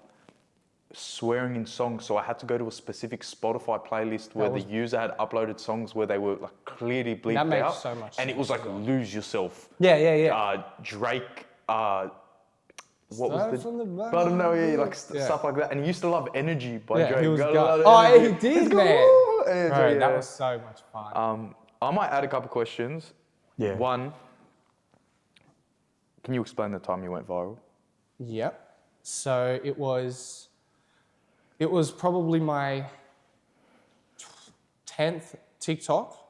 swearing in songs, so I had to go to a specific Spotify playlist where the user had uploaded songs where they were like clearly bleeped out. That makes so much sense. And it was like Lose Yourself. Yeah. Drake, what was the from the bottom? No, like stuff like that. And he used to love Energy by Drake. He was Got a gone. lot of Oh, energy. he did, Let's go, man. woo! Energy, Bro, yeah. that was so much fun. I might add a couple questions. Yeah. One, can you explain the time you went viral? Yep. So it was probably my 10th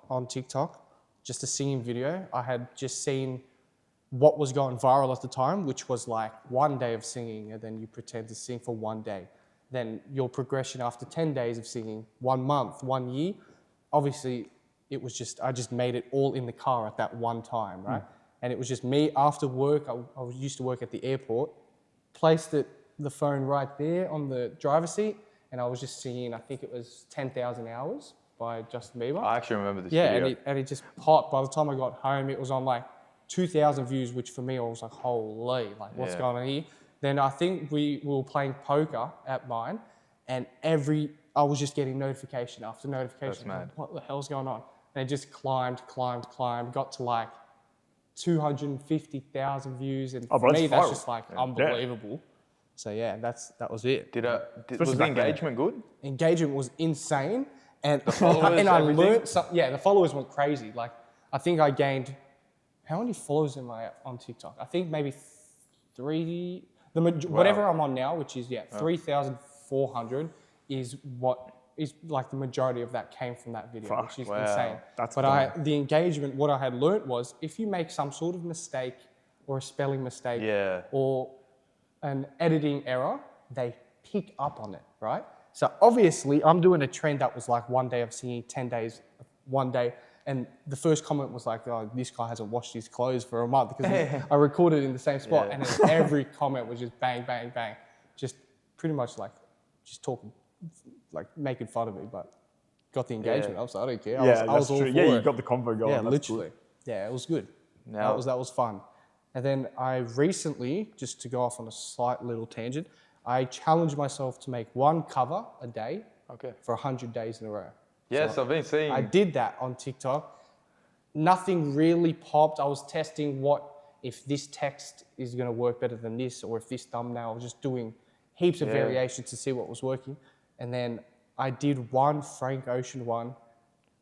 on TikTok, just a singing video. I had just seen what was going viral at the time, which was like one day of singing, and then you pretend to sing for one day. then your progression after 10 days of singing, 1 month, 1 year, obviously it was just, I just made it all in the car at that one time, right? And it was just me after work, I used to work at the airport, placed the phone right there on the driver's seat, and I was just singing, I think it was 10,000 Hours by Justin Bieber. I actually remember this video. And it just popped. By the time I got home, it was on like 2,000 views, which for me, I was like, holy, like what's going on here? Then I think we were playing poker at mine, and I was just getting notification after notification. That's mad. What the hell's going on? And it just climbed, got to like 250,000 views, and for me, that's just like unbelievable. So yeah, that was it. Was the engagement good? Engagement was insane, and the followers, and I learned something. Yeah, the followers went crazy. Like I think I gained, how many followers am I on TikTok? I think maybe 3. Whatever I'm on now, which is 3,400, is what is like the majority of that came from that video, which is insane. But the engagement, what I had learnt was if you make some sort of mistake or a spelling mistake or an editing error, they pick up on it, right? So obviously I'm doing a trend that was like 1 day of singing, 10 days, 1 day. And the first comment was like, oh, this guy hasn't washed his clothes for a month, because I recorded in the same spot. And then every comment was just bang, bang, bang. Just pretty much like, just talking, like making fun of me, but got the engagement up, so I don't care. I was all for it. You got the convo going. Yeah, literally. Good. Yeah, it was good. That was fun. And then I recently, just to go off on a slight little tangent, I challenged myself to make 1 cover a day for 100 days in a row. Yes, so I've been seeing. I did that on TikTok. Nothing really popped. I was testing if this text is going to work better than this, or if this thumbnail. I was just doing heaps of variations to see what was working. And then I did 1 Frank Ocean one.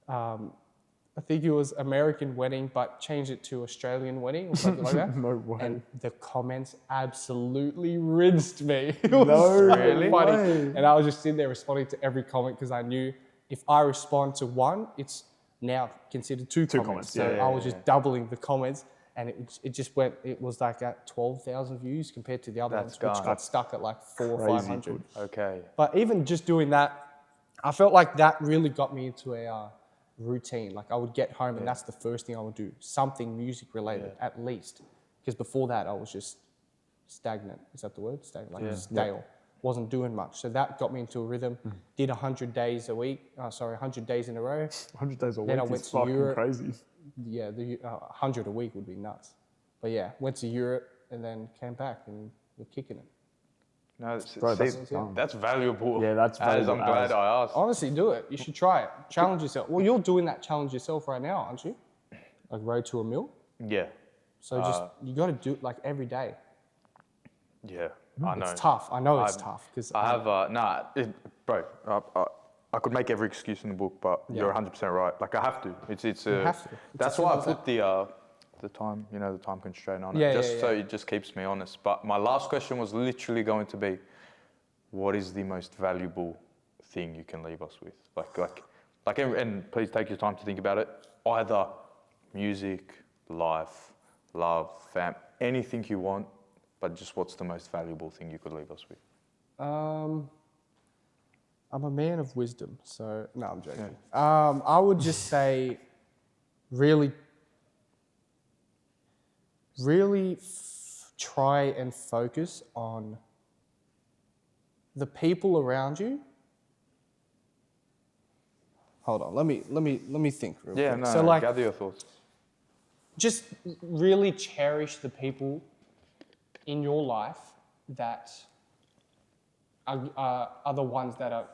I think it was American wedding, but changed it to Australian wedding or something like that. No way. And the comments absolutely rinsed me. It was so funny. And I was just sitting there responding to every comment, because I knew if I respond to 1, it's now considered 2 comments. So I was just doubling the comments, and it just went, it was like at 12,000 views compared to the other ones, which got stuck at like 400 or 500. Okay. But even just doing that, I felt like that really got me into a routine. Like I would get home and that's the first thing I would do, something music related at least. Because before that I was just stagnant. Is that the word? Stagnant, like stale. Wasn't doing much. So that got me into a rhythm. Did 100 days a week. 100 days in a row. 100 days a week. Then I went is to fucking Europe. Crazy. Yeah, 100 a week would be nuts. But yeah, went to Europe and then came back and we're kicking it. No, that's valuable. Yeah, that's valuable. I'm glad I asked. Honestly, do it. You should try it. Challenge yourself. Well, you're doing that challenge yourself right now, aren't you? Like Road to a Mill? Yeah. So just, you got to do it like every day. Yeah, I know. It's tough. I know it's tough. Cause I have, bro, I could make every excuse in the book, but you're 100% right. Like I have to. You have to. That's why I put the time, the time constraint on it. So it just keeps me honest. But my last question was literally going to be, what is the most valuable thing you can leave us with? And please take your time to think about it. Either music, life, love, fam, anything you want, but just what's the most valuable thing you could leave us with? I'm a man of wisdom, so no, I'm joking. I would just say, really try and focus on the people around you. Hold on, let me think real quick. No, so like, gather your thoughts. Just really cherish the people in your life that are the ones that are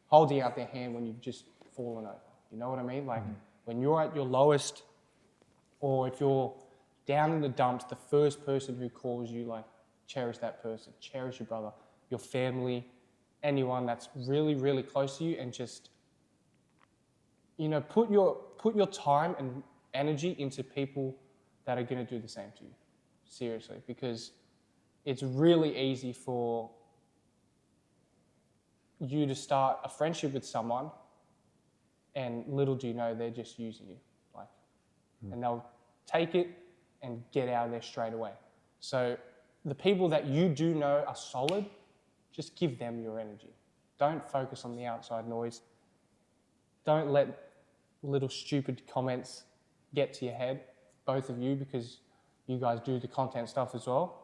holding out their hand when you've just fallen over. You know what I mean? Like when you're at your lowest, or if you're down in the dumps, the first person who calls you, like, cherish that person. Cherish your brother, your family, anyone that's really, really close to you, and just, put your time and energy into people that are going to do the same to you. Seriously, because it's really easy for you to start a friendship with someone, and little do you know they're just using you, and they'll take it and get out of there straight away. So the people that you do know are solid, just give them your energy. Don't focus on the outside noise. Don't let little stupid comments get to your head, both of you, because you guys do the content stuff as well.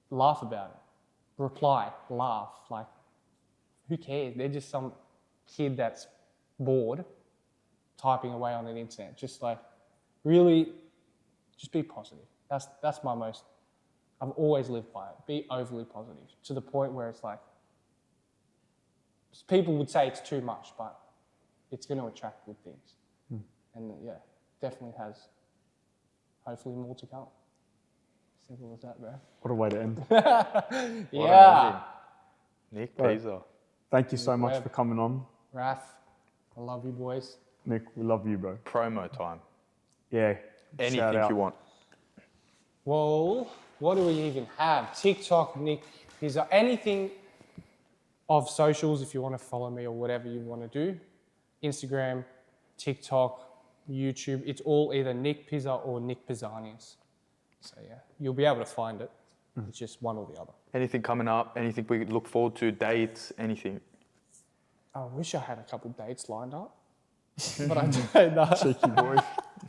Laugh about it. Reply, laugh. Like, who cares? They're just some kid that's bored typing away on the internet. Just like, really, just be positive. That's my most, I've always lived by it. Be overly positive to the point where it's like, people would say it's too much, but it's going to attract good things. And yeah, definitely has hopefully more to come. Simple as that, bro. What a way to end. Yeah. Nick Piza. Thank you so much for coming on. Raph, I love you boys. Nick, we love you, bro. Promo time. Yeah. Anything you want. Well, what do we even have? TikTok, Nick Piza, anything of socials if you want to follow me or whatever you want to do. Instagram, TikTok, YouTube, it's all either Nick Piza or Nick Pizzanius. So yeah, you'll be able to find it. It's just one or the other. Anything coming up? Anything we could look forward to? Dates? Anything? I wish I had a couple dates lined up, but I don't know. Cheeky boy.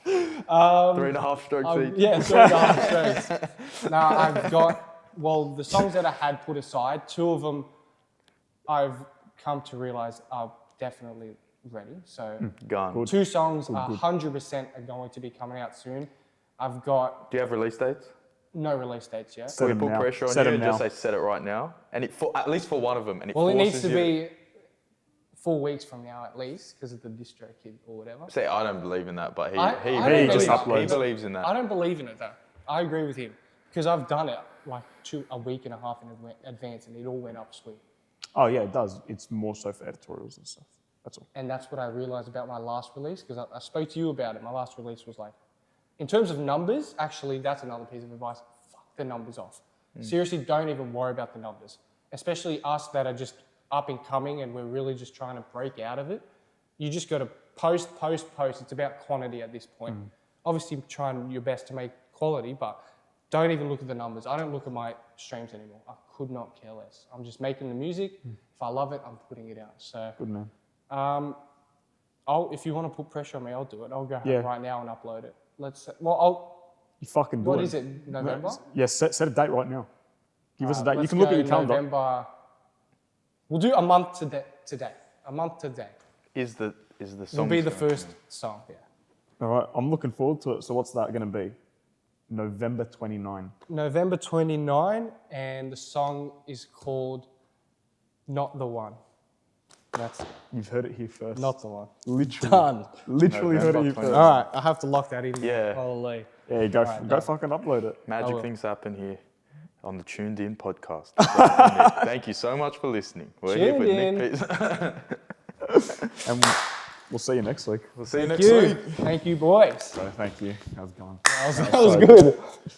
3.5 strokes each. Yeah, 3.5 strokes. No, I've got, well, the songs that I had put aside, 2 of them I've come to realize are definitely ready. So Gone. 2 songs are 100% are going to be coming out soon. I've got Do you have release dates? no release dates yet. So we put pressure on you and just say set it right now, and at least for one of them. And it needs to you be 4 weeks from now at least because of the distro kid or whatever. See, I don't believe in that, but he believes in that. I don't believe in it though. I agree with him because I've done it like a week and a half in advance and it all went up sweet. Oh yeah, it does. It's more so for editorials and stuff. That's all. And that's what I realized about my last release because I spoke to you about it. My last release was like, in terms of numbers, actually, that's another piece of advice. Fuck the numbers off. Seriously, don't even worry about the numbers. Especially us that are just up and coming and we're really just trying to break out of it. You just got to post. It's about quantity at this point. Obviously, trying your best to make quality, but don't even look at the numbers. I don't look at my streams anymore. I could not care less. I'm just making the music. If I love it, I'm putting it out. So, good man. if you want to put pressure on me, I'll do it. I'll go home right now and upload it. You fucking do it. What is it, November? Yes, set a date right now. Give us a date. You can look at your calendar. November. We'll do a month today. A month today. Is the song? It'll be the first song, yeah. All right, I'm looking forward to it. So what's that going to be? November 29. November 29, and the song is called Not the One. That's it. You've heard it here first. Not the one. Literally. Done. Literally heard it here first. All right, I have to lock that in. Yeah. Holy. Yeah, go fucking upload it. Magic things happen here on the Tuned In podcast. Thank you so much for listening. We're here with Nick Piza. And we'll see you next week. We'll see you next week. Thank you, boys. So thank you. How's it going? That was good.